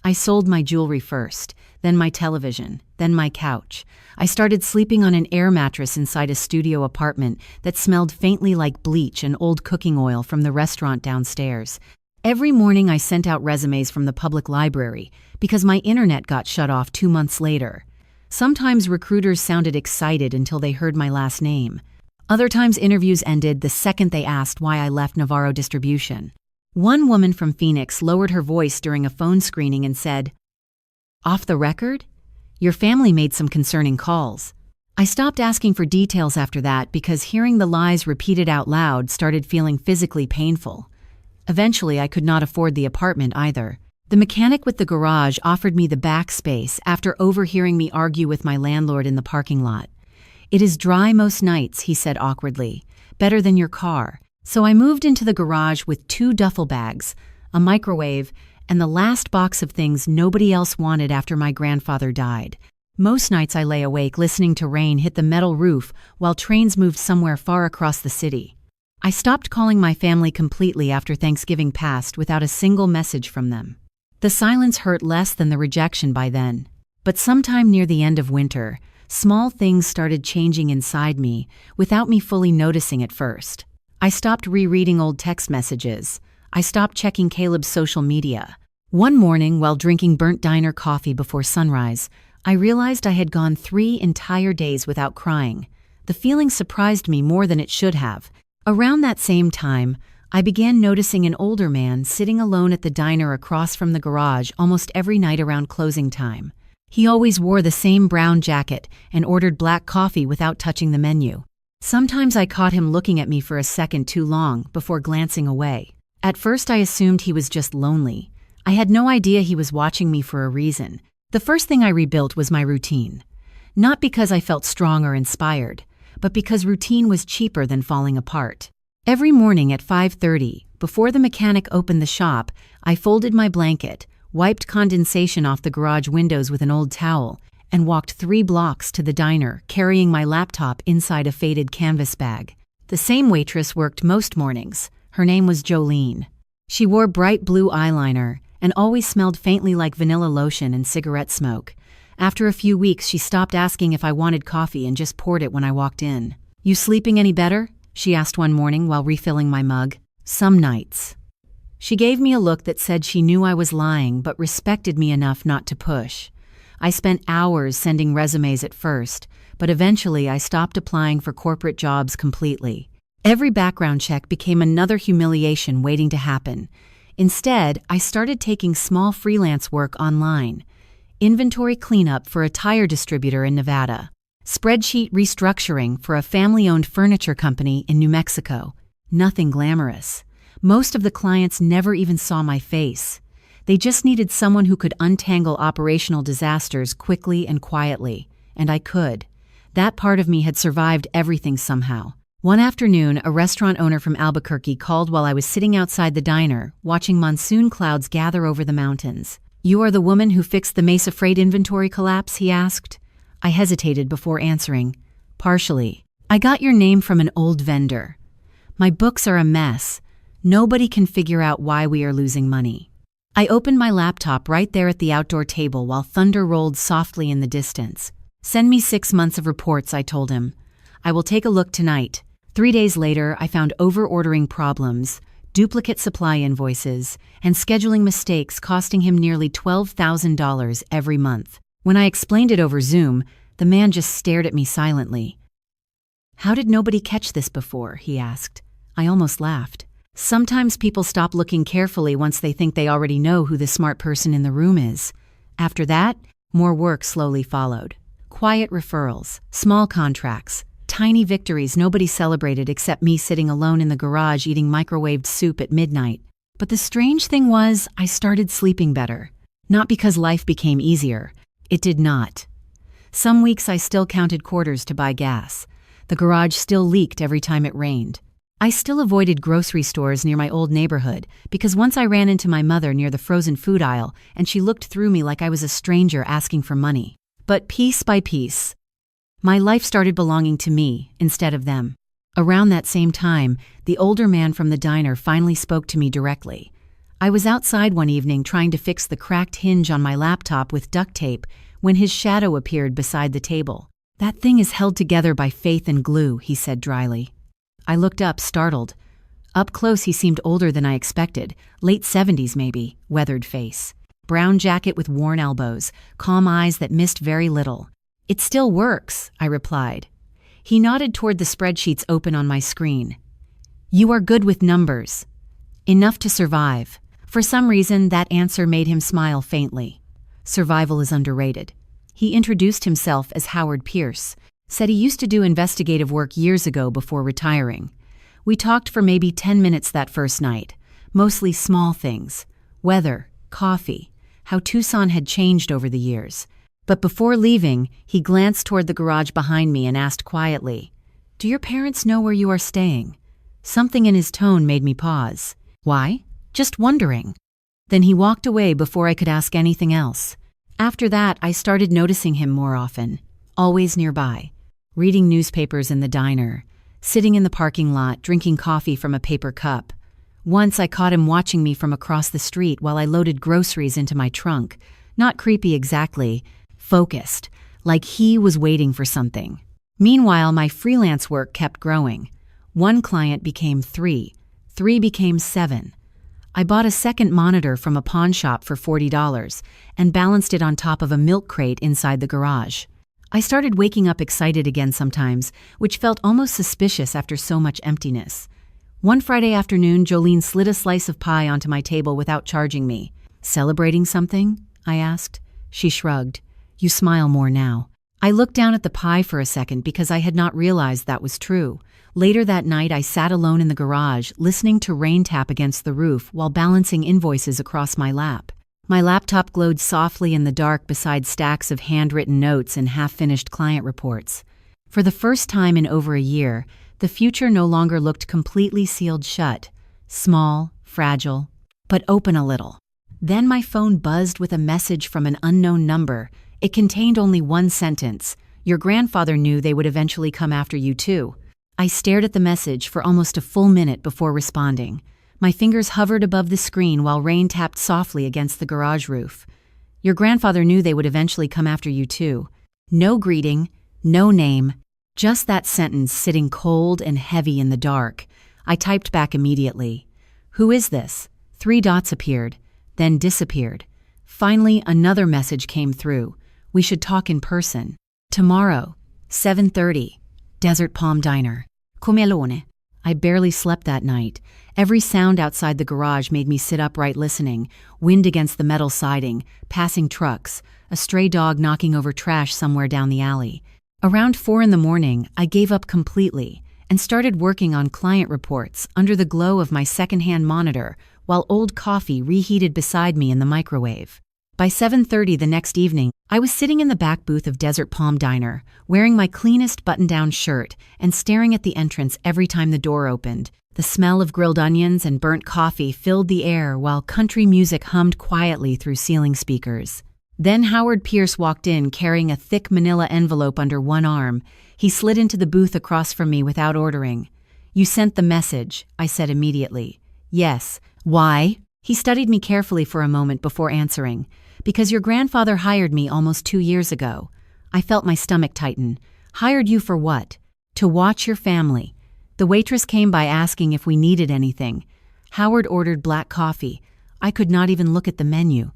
I sold my jewelry first, then my television, then my couch. I started sleeping on an air mattress inside a studio apartment that smelled faintly like bleach and old cooking oil from the restaurant downstairs. Every morning I sent out resumes from the public library because my internet got shut off 2 months later. Sometimes recruiters sounded excited until they heard my last name. Other times interviews ended the second they asked why I left Navarro Distribution. One woman from Phoenix lowered her voice during a phone screening and said, "Off the record? Your family made some concerning calls." I stopped asking for details after that because hearing the lies repeated out loud started feeling physically painful. Eventually, I could not afford the apartment either. The mechanic with the garage offered me the back space after overhearing me argue with my landlord in the parking lot. "It is dry most nights," he said awkwardly. "Better than your car." So I moved into the garage with 2 duffel bags, a microwave, and the last box of things nobody else wanted after my grandfather died. Most nights I lay awake listening to rain hit the metal roof while trains moved somewhere far across the city. I stopped calling my family completely after Thanksgiving passed without a single message from them. The silence hurt less than the rejection by then. But sometime near the end of winter, small things started changing inside me without me fully noticing at first. I stopped rereading old text messages. I stopped checking Caleb's social media. One morning, while drinking burnt diner coffee before sunrise, I realized I had gone 3 entire days without crying. The feeling surprised me more than it should have. Around that same time, I began noticing an older man sitting alone at the diner across from the garage almost every night around closing time. He always wore the same brown jacket and ordered black coffee without touching the menu. Sometimes I caught him looking at me for a second too long before glancing away. At first I assumed he was just lonely. I had no idea he was watching me for a reason. The first thing I rebuilt was my routine. Not because I felt strong or inspired, but because routine was cheaper than falling apart. Every morning at 5:30, before the mechanic opened the shop, I folded my blanket, wiped condensation off the garage windows with an old towel, and walked 3 blocks to the diner, carrying my laptop inside a faded canvas bag. The same waitress worked most mornings. Her name was Jolene. She wore bright blue eyeliner and always smelled faintly like vanilla lotion and cigarette smoke. After a few weeks, she stopped asking if I wanted coffee and just poured it when I walked in. "You sleeping any better?" she asked one morning while refilling my mug. "Some nights." She gave me a look that said she knew I was lying but respected me enough not to push. I spent hours sending resumes at first, but eventually I stopped applying for corporate jobs completely. Every background check became another humiliation waiting to happen. Instead, I started taking small freelance work online. Inventory cleanup for a tire distributor in Nevada. Spreadsheet restructuring for a family-owned furniture company in New Mexico. Nothing glamorous. Most of the clients never even saw my face. They just needed someone who could untangle operational disasters quickly and quietly, and I could. That part of me had survived everything somehow. One afternoon, a restaurant owner from Albuquerque called while I was sitting outside the diner, watching monsoon clouds gather over the mountains. "You are the woman who fixed the Mesa Freight inventory collapse?" he asked. I hesitated before answering. "Partially. I got your name from an old vendor. My books are a mess. Nobody can figure out why we are losing money." I opened my laptop right there at the outdoor table while thunder rolled softly in the distance. "Send me 6 months of reports," I told him. "I will take a look tonight." 3 days later, I found over-ordering problems, duplicate supply invoices, and scheduling mistakes costing him nearly $12,000 every month. When I explained it over Zoom, the man just stared at me silently. "How did nobody catch this before?" he asked. I almost laughed. Sometimes people stop looking carefully once they think they already know who the smart person in the room is. After that, more work slowly followed. Quiet referrals, small contracts, tiny victories nobody celebrated except me sitting alone in the garage eating microwaved soup at midnight. But the strange thing was, I started sleeping better. Not because life became easier. It did not. Some weeks I still counted quarters to buy gas. The garage still leaked every time it rained. I still avoided grocery stores near my old neighborhood because once I ran into my mother near the frozen food aisle and she looked through me like I was a stranger asking for money. But piece by piece, my life started belonging to me instead of them. Around that same time, the older man from the diner finally spoke to me directly. I was outside one evening trying to fix the cracked hinge on my laptop with duct tape when his shadow appeared beside the table. "That thing is held together by faith and glue," he said dryly. I looked up, startled. Up close, he seemed older than I expected, late 70s maybe, weathered face. Brown jacket with worn elbows, calm eyes that missed very little. "It still works," I replied. He nodded toward the spreadsheets open on my screen. "You are good with numbers." Enough to survive. For some reason, that answer made him smile faintly. Survival is underrated. He introduced himself as Howard Pierce, said he used to do investigative work years ago before retiring. We talked for maybe 10 minutes that first night, mostly small things: weather, coffee, how Tucson had changed over the years. But before leaving, he glanced toward the garage behind me and asked quietly, "Do your parents know where you are staying?" Something in his tone made me pause. Why? Just wondering. Then he walked away before I could ask anything else. After that, I started noticing him more often, always nearby, reading newspapers in the diner, sitting in the parking lot, drinking coffee from a paper cup. Once I caught him watching me from across the street while I loaded groceries into my trunk. Not creepy exactly, focused, like he was waiting for something. Meanwhile, my freelance work kept growing. One client became 3. 3 became 7. I bought a second monitor from a pawn shop for $40 and balanced it on top of a milk crate inside the garage. I started waking up excited again sometimes, which felt almost suspicious after so much emptiness. One Friday afternoon, Jolene slid a slice of pie onto my table without charging me. "Celebrating something?" I asked. She shrugged. "You smile more now." I looked down at the pie for a second because I had not realized that was true. Later that night, I sat alone in the garage, listening to rain tap against the roof while balancing invoices across my lap. My laptop glowed softly in the dark beside stacks of handwritten notes and half-finished client reports. For the first time in over a year, the future no longer looked completely sealed shut, small, fragile, but open a little. Then my phone buzzed with a message from an unknown number. It contained only one sentence: "Your grandfather knew they would eventually come after you too." I stared at the message for almost a full minute before responding. My fingers hovered above the screen while rain tapped softly against the garage roof. "Your grandfather knew they would eventually come after you too." No greeting, no name, just that sentence sitting cold and heavy in the dark. I typed back immediately. "Who is this?" 3 dots appeared, then disappeared. Finally, another message came through. "We should talk in person. Tomorrow, 7:30, Desert Palm Diner. Comelone." I barely slept that night. Every sound outside the garage made me sit upright listening. Wind against the metal siding, passing trucks, a stray dog knocking over trash somewhere down the alley. Around 4 in the morning, I gave up completely and started working on client reports under the glow of my secondhand monitor while old coffee reheated beside me in the microwave. By 7:30 the next evening, I was sitting in the back booth of Desert Palm Diner, wearing my cleanest button-down shirt and staring at the entrance every time the door opened. The smell of grilled onions and burnt coffee filled the air while country music hummed quietly through ceiling speakers. Then Howard Pierce walked in carrying a thick manila envelope under one arm. He slid into the booth across from me without ordering. "You sent the message," I said immediately. "Yes." "Why?" He studied me carefully for a moment before answering. "Because your grandfather hired me almost 2 years ago." I felt my stomach tighten. "Hired you for what?" "To watch your family." The waitress came by asking if we needed anything. Howard ordered black coffee. I could not even look at the menu.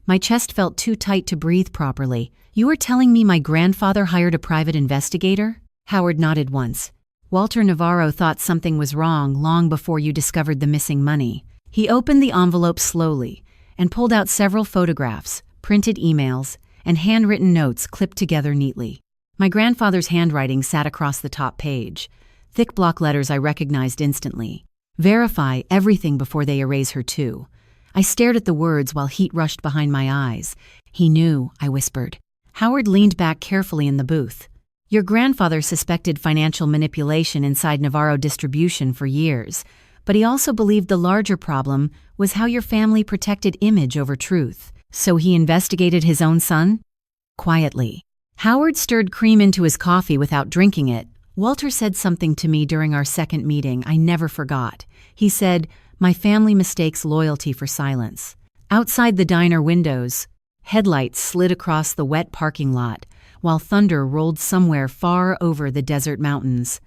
My chest felt too tight to breathe properly. "You are telling me my grandfather hired a private investigator?" Howard nodded once. "Walter Navarro thought something was wrong long before you discovered the missing money." He opened the envelope slowly and pulled out several photographs, printed emails, and handwritten notes clipped together neatly. My grandfather's handwriting sat across the top page. Thick block letters I recognized instantly. "Verify everything before they erase her too." I stared at the words while heat rushed behind my eyes. "He knew," I whispered. Howard leaned back carefully in the booth. "Your grandfather suspected financial manipulation inside Navarro Distribution for years, but he also believed the larger problem was how your family protected image over truth. So he investigated his own son?" Quietly. Howard stirred cream into his coffee without drinking it. "Walter said something to me during our second meeting I never forgot. He said, 'My family mistakes loyalty for silence.'" Outside the diner windows, headlights slid across the wet parking lot, while thunder rolled somewhere far over the desert mountains.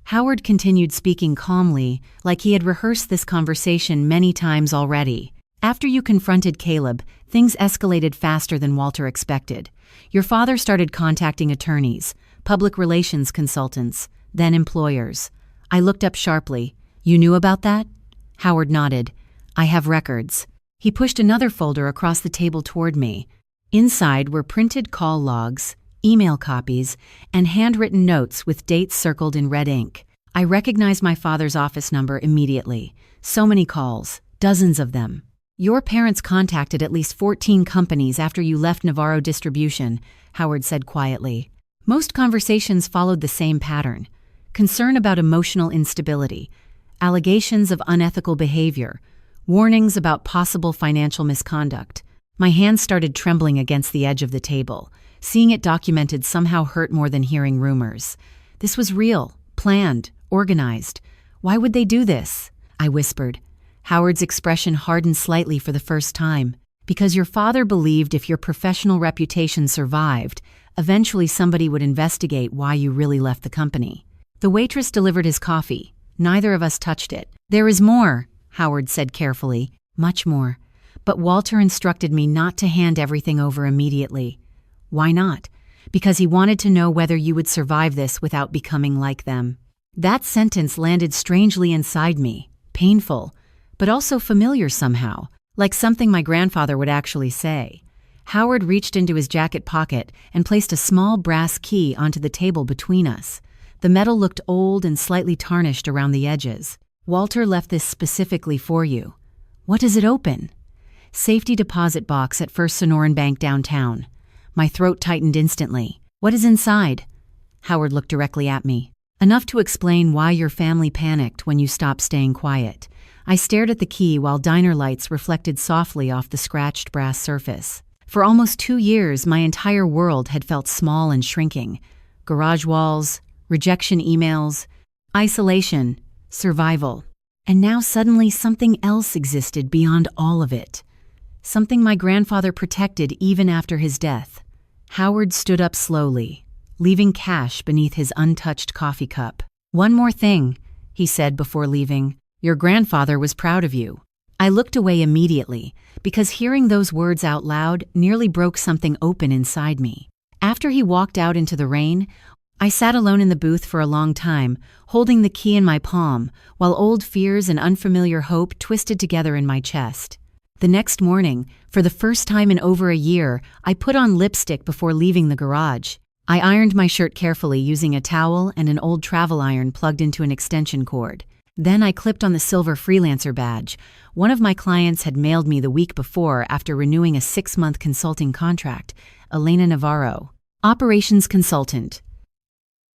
Howard continued speaking calmly, like he had rehearsed this conversation many times already. "After you confronted Caleb, things escalated faster than Walter expected. Your father started contacting attorneys, public relations consultants, then employers." I looked up sharply. "You knew about that?" Howard nodded. I have records. He pushed another folder across the table toward me. Inside were printed call logs, email copies, and handwritten notes with dates circled in red ink. I recognized my father's office number immediately. So many calls, dozens of them. Your parents contacted at least 14 companies after you left Navarro Distribution, Howard said quietly. Most conversations followed the same pattern. Concern about emotional instability, allegations of unethical behavior, warnings about possible financial misconduct. My hands started trembling against the edge of the table. Seeing it documented somehow hurt more than hearing rumors. This was real, planned, organized. Why would they do this? I whispered. Howard's expression hardened slightly for the first time. Because your father believed if your professional reputation survived, eventually somebody would investigate why you really left the company. The waitress delivered his coffee. Neither of us touched it. There is more, Howard said carefully. Much more. But Walter instructed me not to hand everything over immediately. Why not? Because he wanted to know whether you would survive this without becoming like them. That sentence landed strangely inside me, painful, but also familiar somehow, like something my grandfather would actually say. Howard reached into his jacket pocket and placed a small brass key onto the table between us. The metal looked old and slightly tarnished around the edges. Walter left this specifically for you. What does it open? Safety deposit box at First Sonoran Bank downtown. My throat tightened instantly. What is inside? Howard looked directly at me. Enough to explain why your family panicked when you stopped staying quiet. I stared at the key while diner lights reflected softly off the scratched brass surface. For almost 2 years, my entire world had felt small and shrinking. Garage walls, rejection emails, isolation, survival. And now suddenly something else existed beyond all of it. Something my grandfather protected even after his death. Howard stood up slowly, leaving cash beneath his untouched coffee cup. One more thing, he said before leaving. Your grandfather was proud of you. I looked away immediately, because hearing those words out loud nearly broke something open inside me. After he walked out into the rain, I sat alone in the booth for a long time, holding the key in my palm, while old fears and unfamiliar hope twisted together in my chest. The next morning, for the first time in over a year, I put on lipstick before leaving the garage. I ironed my shirt carefully using a towel and an old travel iron plugged into an extension cord. Then I clipped on the silver freelancer badge. One of my clients had mailed me the week before after renewing a 6-month consulting contract. Elena Navarro, operations consultant.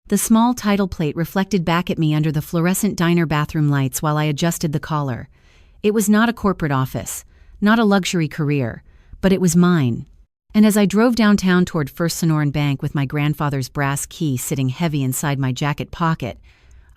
The small title plate reflected back at me under the fluorescent diner bathroom lights while I adjusted the collar. It was not a corporate office, not a luxury career, but it was mine. And as I drove downtown toward First Sonoran Bank with my grandfather's brass key sitting heavy inside my jacket pocket,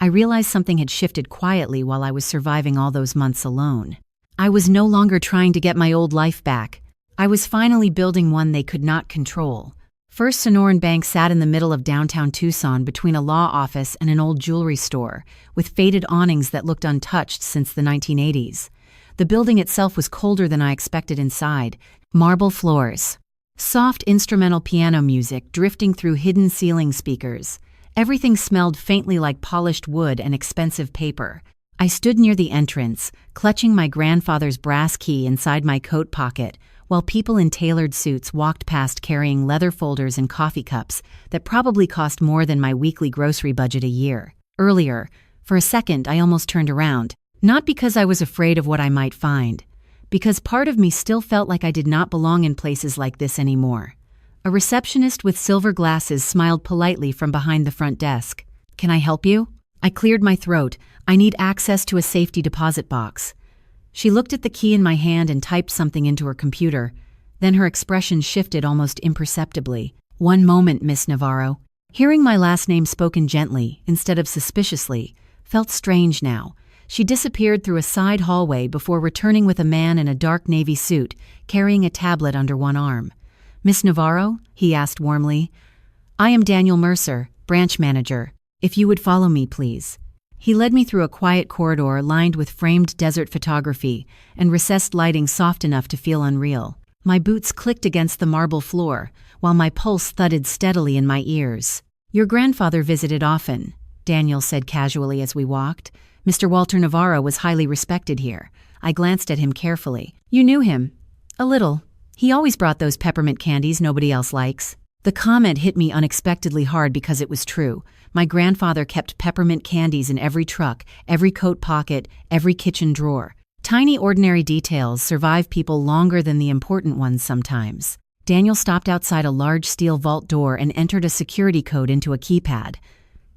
I realized something had shifted quietly while I was surviving all those months alone. I was no longer trying to get my old life back. I was finally building one they could not control. First Sonoran Bank sat in the middle of downtown Tucson between a law office and an old jewelry store, with faded awnings that looked untouched since the 1980s. The building itself was colder than I expected inside. Marble floors. Soft instrumental piano music drifting through hidden ceiling speakers. Everything smelled faintly like polished wood and expensive paper. I stood near the entrance, clutching my grandfather's brass key inside my coat pocket, while people in tailored suits walked past carrying leather folders and coffee cups that probably cost more than my weekly grocery budget a year. Earlier, for a second, I almost turned around, not because I was afraid of what I might find, because part of me still felt like I did not belong in places like this anymore. A receptionist with silver glasses smiled politely from behind the front desk. "Can I help you?" I cleared my throat. "I need access to a safety deposit box." She looked at the key in my hand and typed something into her computer. Then her expression shifted almost imperceptibly. "One moment, Miss Navarro." Hearing my last name spoken gently, instead of suspiciously, felt strange now. She disappeared through a side hallway before returning with a man in a dark navy suit, carrying a tablet under one arm. "Miss Navarro?" he asked warmly. "I am Daniel Mercer, branch manager. If you would follow me, please." He led me through a quiet corridor lined with framed desert photography and recessed lighting soft enough to feel unreal. My boots clicked against the marble floor, while my pulse thudded steadily in my ears. "Your grandfather visited often," Daniel said casually as we walked. Mr. Walter Navarro was highly respected here. I glanced at him carefully. You knew him? A little. He always brought those peppermint candies nobody else likes. The comment hit me unexpectedly hard because it was true. My grandfather kept peppermint candies in every truck, every coat pocket, every kitchen drawer. Tiny ordinary details survive people longer than the important ones sometimes. Daniel stopped outside a large steel vault door and entered a security code into a keypad.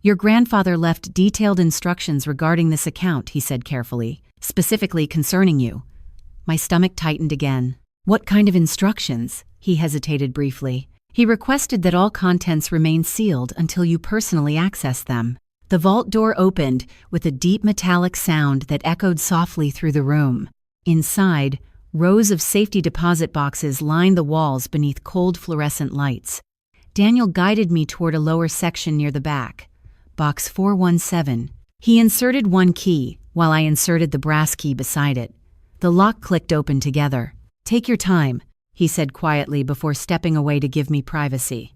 Your grandfather left detailed instructions regarding this account, he said carefully, specifically concerning you. My stomach tightened again. What kind of instructions? He hesitated briefly. He requested that all contents remain sealed until you personally access them. The vault door opened with a deep metallic sound that echoed softly through the room. Inside, rows of safety deposit boxes lined the walls beneath cold fluorescent lights. Daniel guided me toward a lower section near the back. Box 417. He inserted one key, while I inserted the brass key beside it. The lock clicked open together. Take your time, he said quietly before stepping away to give me privacy.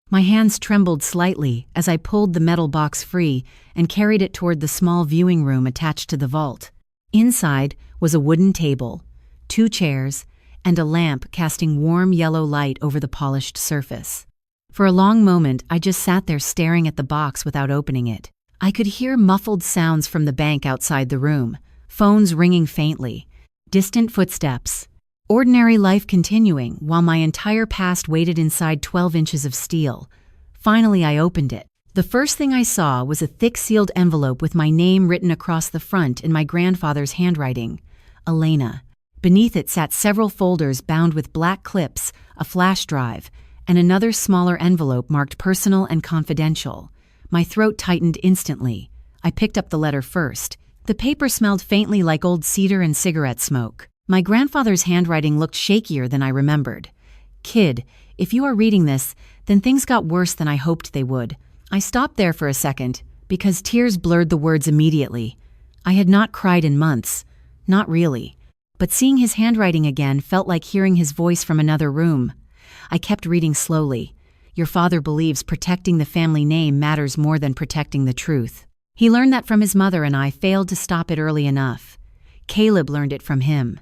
My hands trembled slightly as I pulled the metal box free and carried it toward the small viewing room attached to the vault. Inside was a wooden table, 2 chairs, and a lamp casting warm yellow light over the polished surface. For a long moment, I just sat there staring at the box without opening it. I could hear muffled sounds from the bank outside the room, phones ringing faintly, distant footsteps. Ordinary life continuing while my entire past waited inside 12 inches of steel. Finally, I opened it. The first thing I saw was a thick sealed envelope with my name written across the front in my grandfather's handwriting. Elena. Beneath it sat several folders bound with black clips, a flash drive, and another smaller envelope marked personal and confidential. My throat tightened instantly. I picked up the letter first. The paper smelled faintly like old cedar and cigarette smoke. My grandfather's handwriting looked shakier than I remembered. Kid, if you are reading this, then things got worse than I hoped they would. I stopped there for a second, because tears blurred the words immediately. I had not cried in months. Not really. But seeing his handwriting again felt like hearing his voice from another room. I kept reading slowly. Your father believes protecting the family name matters more than protecting the truth. He learned that from his mother and I failed to stop it early enough. Caleb learned it from him.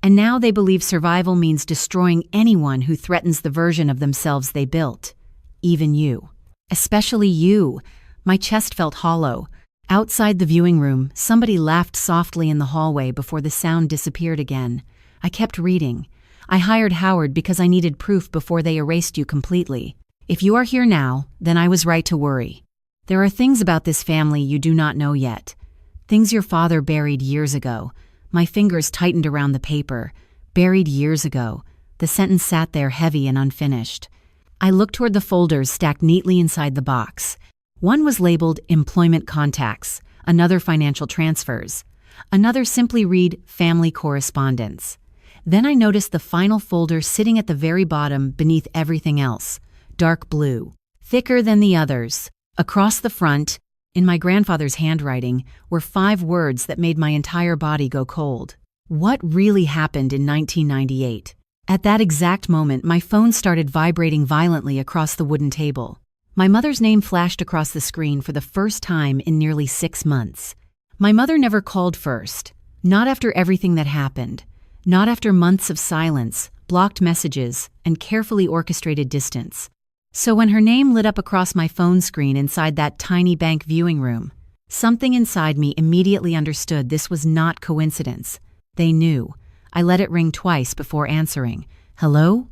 And now they believe survival means destroying anyone who threatens the version of themselves they built. Even you. Especially you. My chest felt hollow. Outside the viewing room, somebody laughed softly in the hallway before the sound disappeared again. I kept reading. I hired Howard because I needed proof before they erased you completely. If you are here now, then I was right to worry. There are things about this family you do not know yet. Things your father buried years ago. My fingers tightened around the paper. Buried years ago. The sentence sat there heavy and unfinished. I looked toward the folders stacked neatly inside the box. One was labeled Employment Contacts, another Financial Transfers, another simply read Family Correspondence. Then I noticed the final folder sitting at the very bottom beneath everything else, dark blue, thicker than the others. Across the front, in my grandfather's handwriting, were 5 words that made my entire body go cold. What really happened in 1998? At that exact moment, my phone started vibrating violently across the wooden table. My mother's name flashed across the screen for the first time in nearly 6 months. My mother never called first. Not after everything that happened. Not after months of silence, blocked messages, and carefully orchestrated distance. So when her name lit up across my phone screen inside that tiny bank viewing room, something inside me immediately understood this was not coincidence. They knew. I let it ring twice before answering. Hello?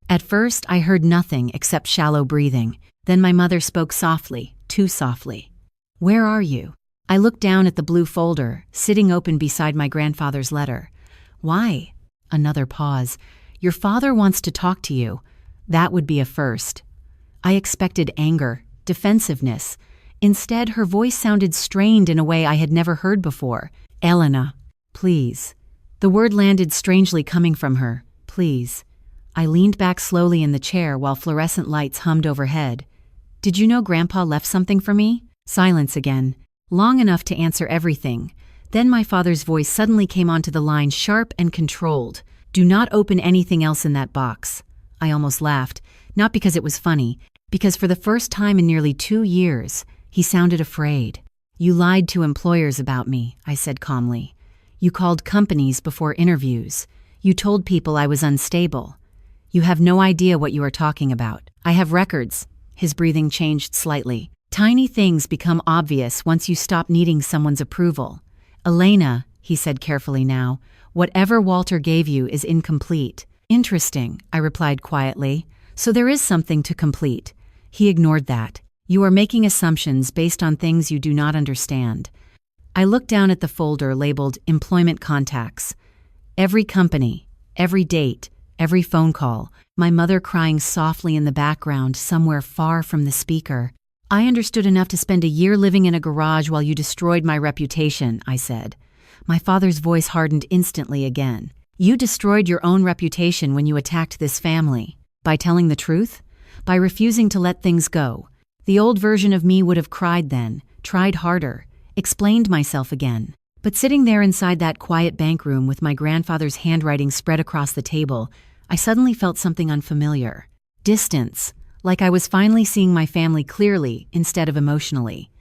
At first, I heard nothing except shallow breathing. Then my mother spoke softly, too softly. Where are you? I looked down at the blue folder, sitting open beside my grandfather's letter. Why? Another pause. Your father wants to talk to you. That would be a first. I expected anger, defensiveness. Instead, her voice sounded strained in a way I had never heard before. Elena, please. The word landed strangely coming from her. Please. I leaned back slowly in the chair while fluorescent lights hummed overhead. Did you know Grandpa left something for me? Silence again. Long enough to answer everything. Then my father's voice suddenly came onto the line, sharp and controlled. Do not open anything else in that box. I almost laughed, not because it was funny, because for the first time in nearly 2 years, he sounded afraid. You lied to employers about me, I said calmly. You called companies before interviews. You told people I was unstable. You have no idea what you are talking about. I have records. His breathing changed slightly. Tiny things become obvious once you stop needing someone's approval. Elena, he said carefully now, whatever Walter gave you is incomplete. Interesting, I replied quietly. So there is something to complete. He ignored that. You are making assumptions based on things you do not understand. I looked down at the folder labeled Employment Contacts. Every company, every date, every phone call, my mother crying softly in the background somewhere far from the speaker. I understood enough to spend a year living in a garage while you destroyed my reputation, I said. My father's voice hardened instantly again. You destroyed your own reputation when you attacked this family. By telling the truth? By refusing to let things go. The old version of me would have cried then, tried harder, explained myself again. But sitting there inside that quiet bank room with my grandfather's handwriting spread across the table, I suddenly felt something unfamiliar. Distance, like I was finally seeing my family clearly instead of emotionally.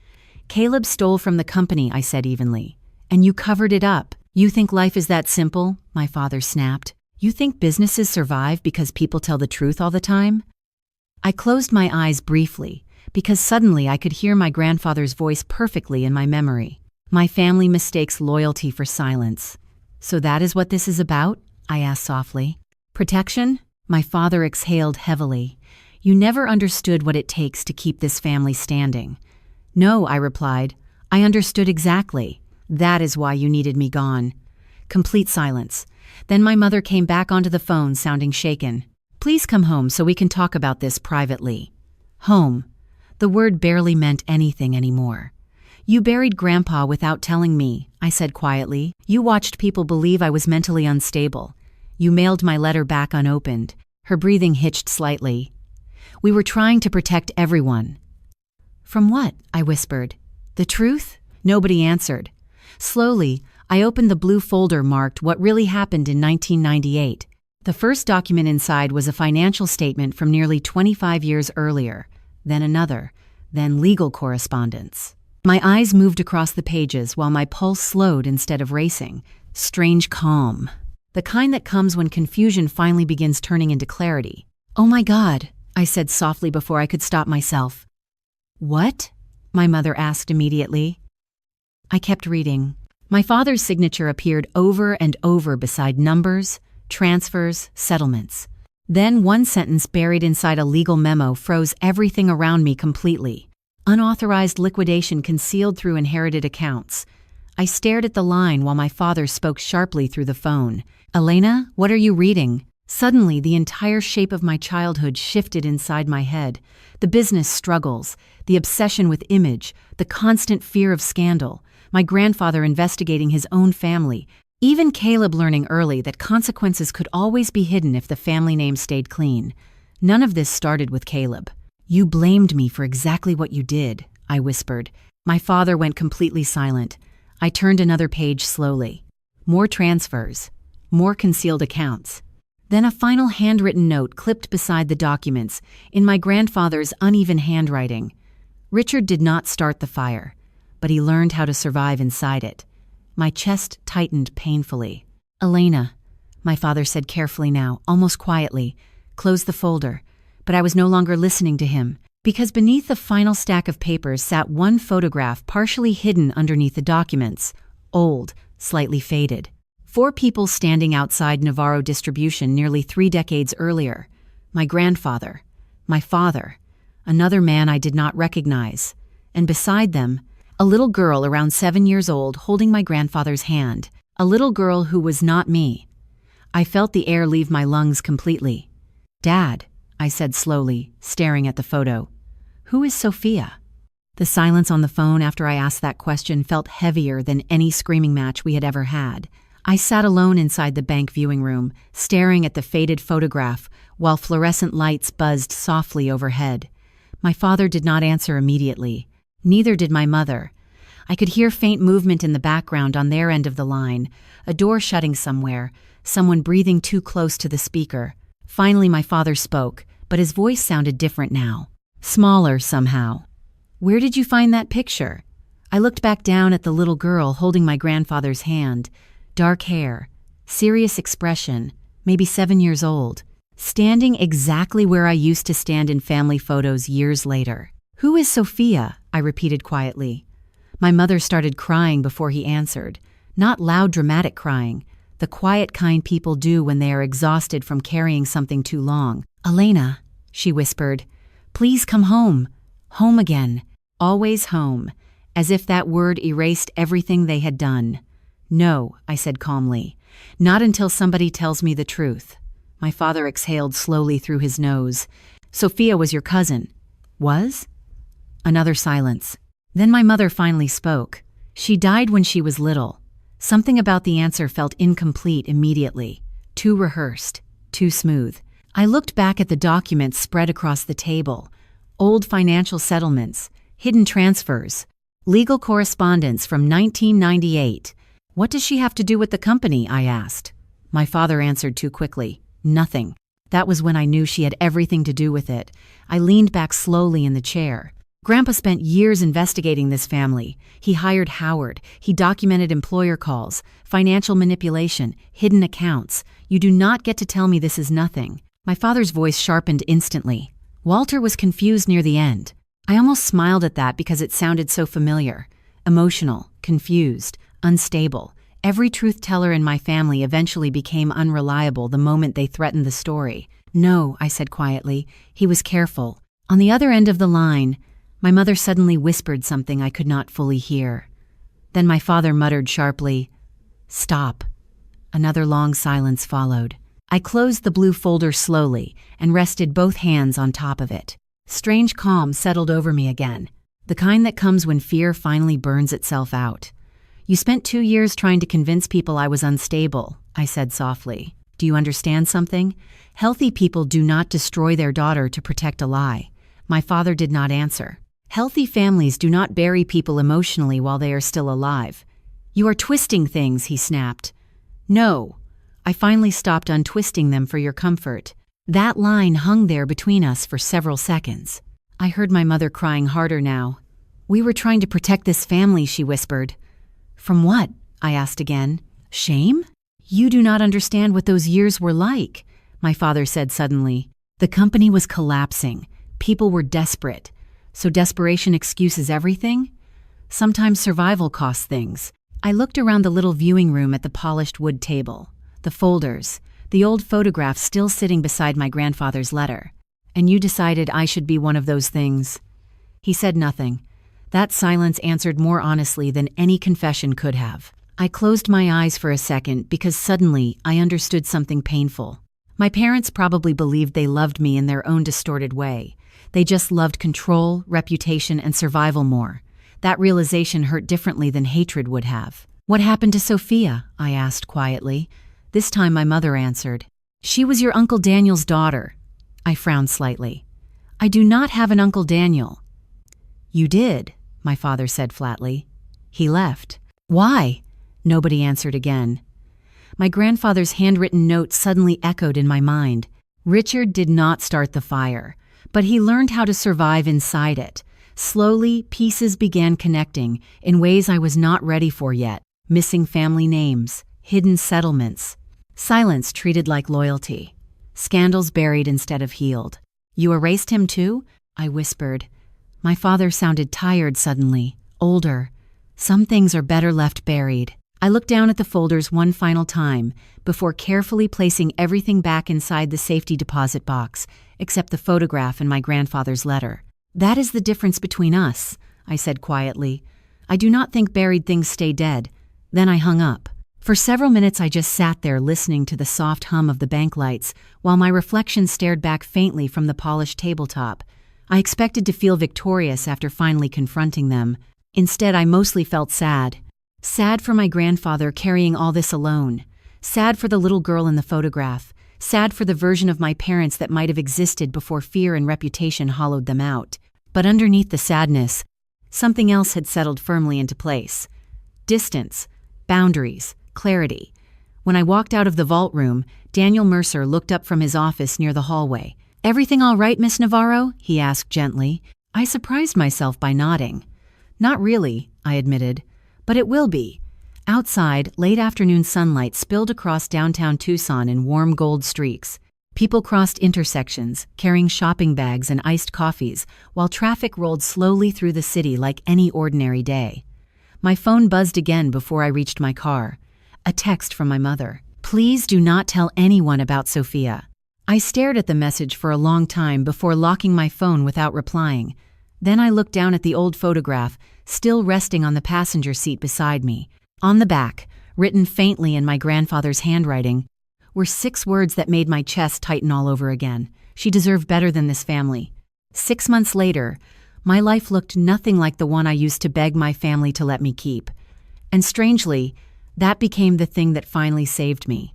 Caleb stole from the company, I said evenly. And you covered it up. You think life is that simple? My father snapped. You think businesses survive because people tell the truth all the time? I closed my eyes briefly, because suddenly I could hear my grandfather's voice perfectly in my memory. My family mistakes loyalty for silence. So that is what this is about? I asked softly. Protection? My father exhaled heavily. You never understood what it takes to keep this family standing. No, I replied. I understood exactly. That is why you needed me gone. Complete silence. Then my mother came back onto the phone, sounding shaken. Please come home so we can talk about this privately. Home. The word barely meant anything anymore. You buried Grandpa without telling me, I said quietly. You watched people believe I was mentally unstable. You mailed my letter back unopened. Her breathing hitched slightly. We were trying to protect everyone. From what? I whispered. The truth? Nobody answered. Slowly, I opened the blue folder marked What Really Happened in 1998. The first document inside was a financial statement from nearly 25 years earlier, then another, then legal correspondence. My eyes moved across the pages while my pulse slowed instead of racing. Strange calm. The kind that comes when confusion finally begins turning into clarity. Oh my God, I said softly before I could stop myself. What? My mother asked immediately. I kept reading. My father's signature appeared over and over beside numbers, transfers, settlements. Then one sentence buried inside a legal memo froze everything around me completely. Unauthorized liquidation concealed through inherited accounts. I stared at the line while my father spoke sharply through the phone. Elena, what are you reading? Suddenly, the entire shape of my childhood shifted inside my head. The business struggles, the obsession with image, the constant fear of scandal, my grandfather investigating his own family, even Caleb learning early that consequences could always be hidden if the family name stayed clean. None of this started with Caleb. You blamed me for exactly what you did, I whispered. My father went completely silent. I turned another page slowly. More transfers. More concealed accounts. Then a final handwritten note clipped beside the documents, in my grandfather's uneven handwriting. Richard did not start the fire, but he learned how to survive inside it. My chest tightened painfully. Elena, my father said carefully now, almost quietly, close the folder. But I was no longer listening to him, because beneath the final stack of papers sat one photograph partially hidden underneath the documents, old, slightly faded. 4 people standing outside Navarro Distribution nearly 3 decades earlier. My grandfather, my father, another man I did not recognize, and beside them, a little girl around 7 years old holding my grandfather's hand, a little girl who was not me. I felt the air leave my lungs completely. Dad, I said slowly, staring at the photo. Who is Sophia? The silence on the phone after I asked that question felt heavier than any screaming match we had ever had. I sat alone inside the bank viewing room, staring at the faded photograph while fluorescent lights buzzed softly overhead. My father did not answer immediately. Neither did my mother. I could hear faint movement in the background on their end of the line, a door shutting somewhere, someone breathing too close to the speaker. Finally, my father spoke, but his voice sounded different now. Smaller somehow. Where did you find that picture? I looked back down at the little girl holding my grandfather's hand. Dark hair, serious expression, maybe 7 years old, standing exactly where I used to stand in family photos years later. "Who is Sophia?" I repeated quietly. My mother started crying before he answered. Not loud, dramatic crying, the quiet kind people do when they are exhausted from carrying something too long. "Elena," she whispered, "please come home. Home again. Always home." As if that word erased everything they had done. "No," I said calmly. "Not until somebody tells me the truth." My father exhaled slowly through his nose. "Sophia was your cousin." "Was?" Another silence. Then my mother finally spoke. "She died when she was little." Something about the answer felt incomplete immediately. Too rehearsed. Too smooth. I looked back at the documents spread across the table. Old financial settlements. Hidden transfers. Legal correspondence from 1998. "What does she have to do with the company?" I asked. My father answered too quickly. "Nothing." That was when I knew she had everything to do with it. I leaned back slowly in the chair. "Grandpa spent years investigating this family. He hired Howard. He documented employer calls, financial manipulation, hidden accounts. You do not get to tell me this is nothing." My father's voice sharpened instantly. Walter was confused near the end. I almost smiled at that because it sounded so familiar. Emotional, confused, unstable. Every truth teller in my family eventually became unreliable the moment they threatened the story. "No," I said quietly. "He was careful." On the other end of the line, my mother suddenly whispered something I could not fully hear. Then my father muttered sharply, "Stop." Another long silence followed. I closed the blue folder slowly and rested both hands on top of it. Strange calm settled over me again, the kind that comes when fear finally burns itself out. "You spent 2 years trying to convince people I was unstable," I said softly. "Do you understand something? Healthy people do not destroy their daughter to protect a lie." My father did not answer. Healthy families do not bury people emotionally while they are still alive. "You are twisting things," he snapped. "No." I finally stopped untwisting them for your comfort. That line hung there between us for several seconds. I heard my mother crying harder now. "We were trying to protect this family," she whispered. "From what?" I asked again. "Shame? You do not understand what those years were like," my father said suddenly. "The company was collapsing. People were desperate. So desperation excuses everything? Sometimes survival costs things." I looked around the little viewing room at the polished wood table, the folders, the old photograph still sitting beside my grandfather's letter. "And you decided I should be one of those things." He said nothing. That silence answered more honestly than any confession could have. I closed my eyes for a second because suddenly I understood something painful. My parents probably believed they loved me in their own distorted way. They just loved control, reputation, and survival more. That realization hurt differently than hatred would have. "What happened to Sophia?" I asked quietly. This time my mother answered. "She was your Uncle Daniel's daughter." I frowned slightly. "I do not have an Uncle Daniel." "You did," my father said flatly. "He left." "Why?" Nobody answered again. My grandfather's handwritten note suddenly echoed in my mind. Richard did not start the fire, but he learned how to survive inside it. Slowly, pieces began connecting in ways I was not ready for yet. Missing family names, hidden settlements. Silence treated like loyalty. Scandals buried instead of healed. "You erased him too?" I whispered. My father sounded tired suddenly, older. "Some things are better left buried." I looked down at the folders one final time before carefully placing everything back inside the safety deposit box, except the photograph and my grandfather's letter. "That is the difference between us," I said quietly. "I do not think buried things stay dead." Then I hung up. For several minutes I just sat there listening to the soft hum of the bank lights while my reflection stared back faintly from the polished tabletop. I expected to feel victorious after finally confronting them. Instead, I mostly felt sad. Sad for my grandfather carrying all this alone. Sad for the little girl in the photograph. Sad for the version of my parents that might have existed before fear and reputation hollowed them out. But underneath the sadness, something else had settled firmly into place. Distance, boundaries, clarity. When I walked out of the vault room, Daniel Mercer looked up from his office near the hallway. "Everything all right, Miss Navarro?" he asked gently. I surprised myself by nodding. "Not really," I admitted. But it will be. Outside, late afternoon sunlight spilled across downtown Tucson in warm gold streaks. People crossed intersections, carrying shopping bags and iced coffees, while traffic rolled slowly through the city like any ordinary day. My phone buzzed again before I reached my car. A text from my mother. "Please do not tell anyone about Sophia." I stared at the message for a long time before locking my phone without replying. Then I looked down at the old photograph, still resting on the passenger seat beside me. On the back, written faintly in my grandfather's handwriting, were 6 words that made my chest tighten all over again. She deserved better than this family. 6 months later, my life looked nothing like the one I used to beg my family to let me keep. And strangely, that became the thing that finally saved me.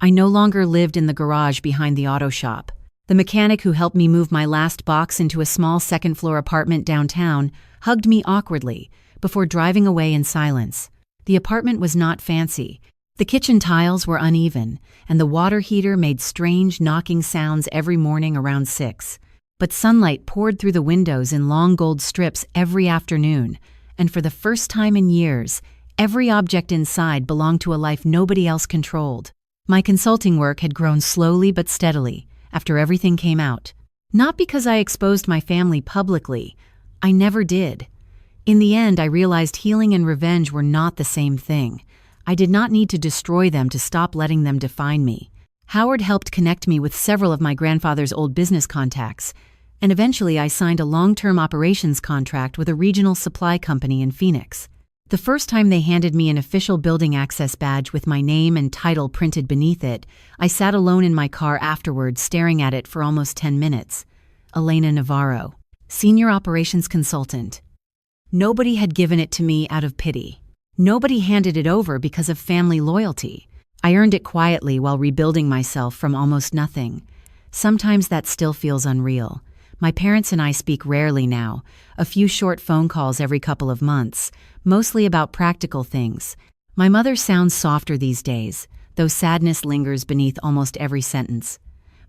I no longer lived in the garage behind the auto shop. The mechanic who helped me move my last box into a small second-floor apartment downtown hugged me awkwardly before driving away in silence. The apartment was not fancy. The kitchen tiles were uneven, and the water heater made strange knocking sounds every morning around 6. But sunlight poured through the windows in long gold strips every afternoon, and for the first time in years, every object inside belonged to a life nobody else controlled. My consulting work had grown slowly but steadily after everything came out. Not because I exposed my family publicly. I never did. In the end, I realized healing and revenge were not the same thing. I did not need to destroy them to stop letting them define me. Howard helped connect me with several of my grandfather's old business contacts, and eventually I signed a long-term operations contract with a regional supply company in Phoenix. The first time they handed me an official building access badge with my name and title printed beneath it, I sat alone in my car afterward staring at it for almost 10 minutes. Elena Navarro, Senior Operations Consultant. Nobody had given it to me out of pity. Nobody handed it over because of family loyalty. I earned it quietly while rebuilding myself from almost nothing. Sometimes that still feels unreal. My parents and I speak rarely now, a few short phone calls every couple of months, mostly about practical things. My mother sounds softer these days, though sadness lingers beneath almost every sentence.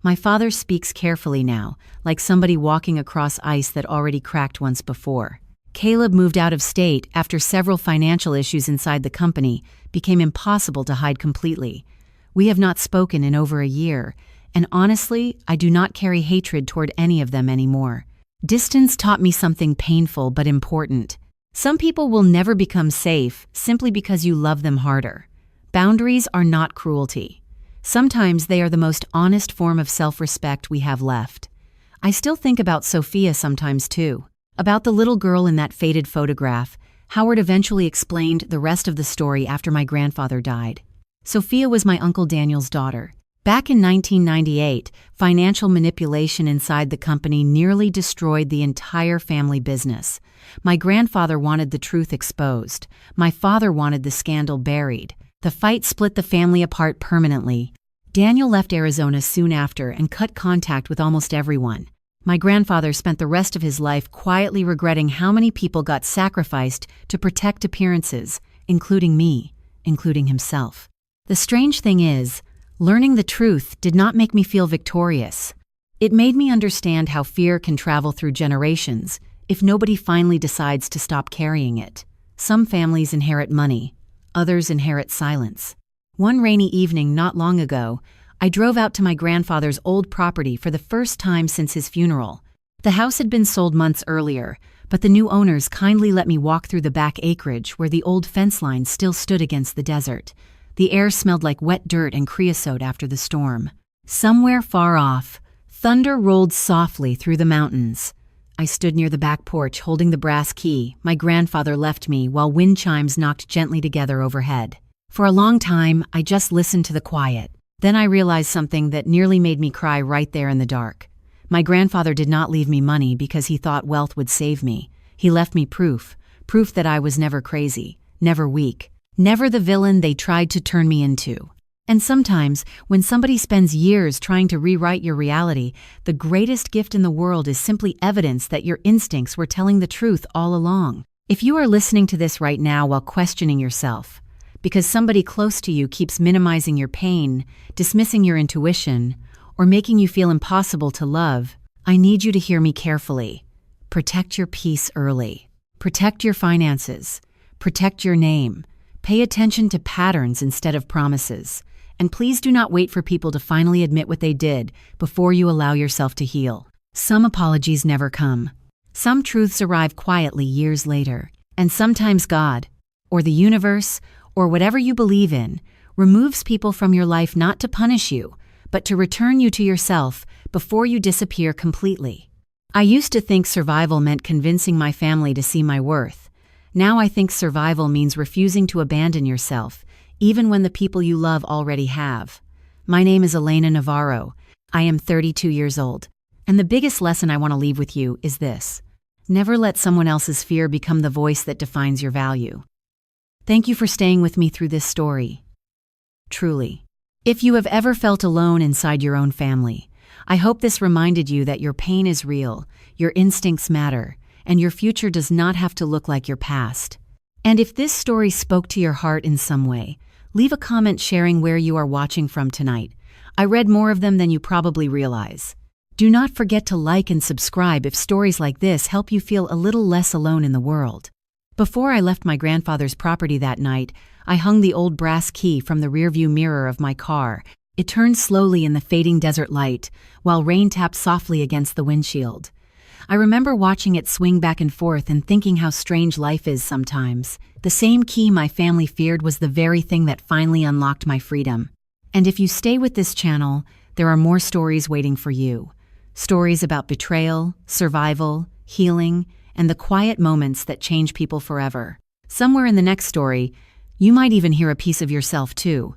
My father speaks carefully now, like somebody walking across ice that already cracked once before. Caleb moved out of state after several financial issues inside the company became impossible to hide completely. We have not spoken in over a year, and honestly, I do not carry hatred toward any of them anymore. Distance taught me something painful but important. Some people will never become safe simply because you love them harder. Boundaries are not cruelty. Sometimes they are the most honest form of self-respect we have left. I still think about Sophia sometimes too. About the little girl in that faded photograph. Howard eventually explained the rest of the story after my grandfather died. Sophia was my Uncle Daniel's daughter. Back in 1998, financial manipulation inside the company nearly destroyed the entire family business. My grandfather wanted the truth exposed. My father wanted the scandal buried. The fight split the family apart permanently. Daniel left Arizona soon after and cut contact with almost everyone. My grandfather spent the rest of his life quietly regretting how many people got sacrificed to protect appearances, including me, including himself. The strange thing is, learning the truth did not make me feel victorious. It made me understand how fear can travel through generations if nobody finally decides to stop carrying it. Some families inherit money, others inherit silence. One rainy evening not long ago, I drove out to my grandfather's old property for the first time since his funeral. The house had been sold months earlier, but the new owners kindly let me walk through the back acreage where the old fence line still stood against the desert. The air smelled like wet dirt and creosote after the storm. Somewhere far off, thunder rolled softly through the mountains. I stood near the back porch holding the brass key my grandfather left me while wind chimes knocked gently together overhead. For a long time, I just listened to the quiet. Then I realized something that nearly made me cry right there in the dark. My grandfather did not leave me money because he thought wealth would save me. He left me proof that I was never crazy, never weak, never the villain they tried to turn me into. And sometimes, when somebody spends years trying to rewrite your reality, the greatest gift in the world is simply evidence that your instincts were telling the truth all along. If you are listening to this right now while questioning yourself, because somebody close to you keeps minimizing your pain, dismissing your intuition, or making you feel impossible to love, I need you to hear me carefully. Protect your peace early. Protect your finances. Protect your name. Pay attention to patterns instead of promises. And please do not wait for people to finally admit what they did before you allow yourself to heal. Some apologies never come. Some truths arrive quietly years later. And sometimes God, or the universe, or whatever you believe in, removes people from your life not to punish you, but to return you to yourself before you disappear completely. I used to think survival meant convincing my family to see my worth. Now I think survival means refusing to abandon yourself, even when the people you love already have. My name is Elena Navarro. I am 32 years old. And the biggest lesson I want to leave with you is this: never let someone else's fear become the voice that defines your value. Thank you for staying with me through this story. Truly. If you have ever felt alone inside your own family, I hope this reminded you that your pain is real, your instincts matter, and your future does not have to look like your past. And if this story spoke to your heart in some way, leave a comment sharing where you are watching from tonight. I read more of them than you probably realize. Do not forget to like and subscribe if stories like this help you feel a little less alone in the world. Before I left my grandfather's property that night, I hung the old brass key from the rearview mirror of my car. It turned slowly in the fading desert light, while rain tapped softly against the windshield. I remember watching it swing back and forth and thinking how strange life is sometimes. The same key my family feared was the very thing that finally unlocked my freedom. And if you stay with this channel, there are more stories waiting for you. Stories about betrayal, survival, healing, and the quiet moments that change people forever. Somewhere in the next story, you might even hear a piece of yourself too.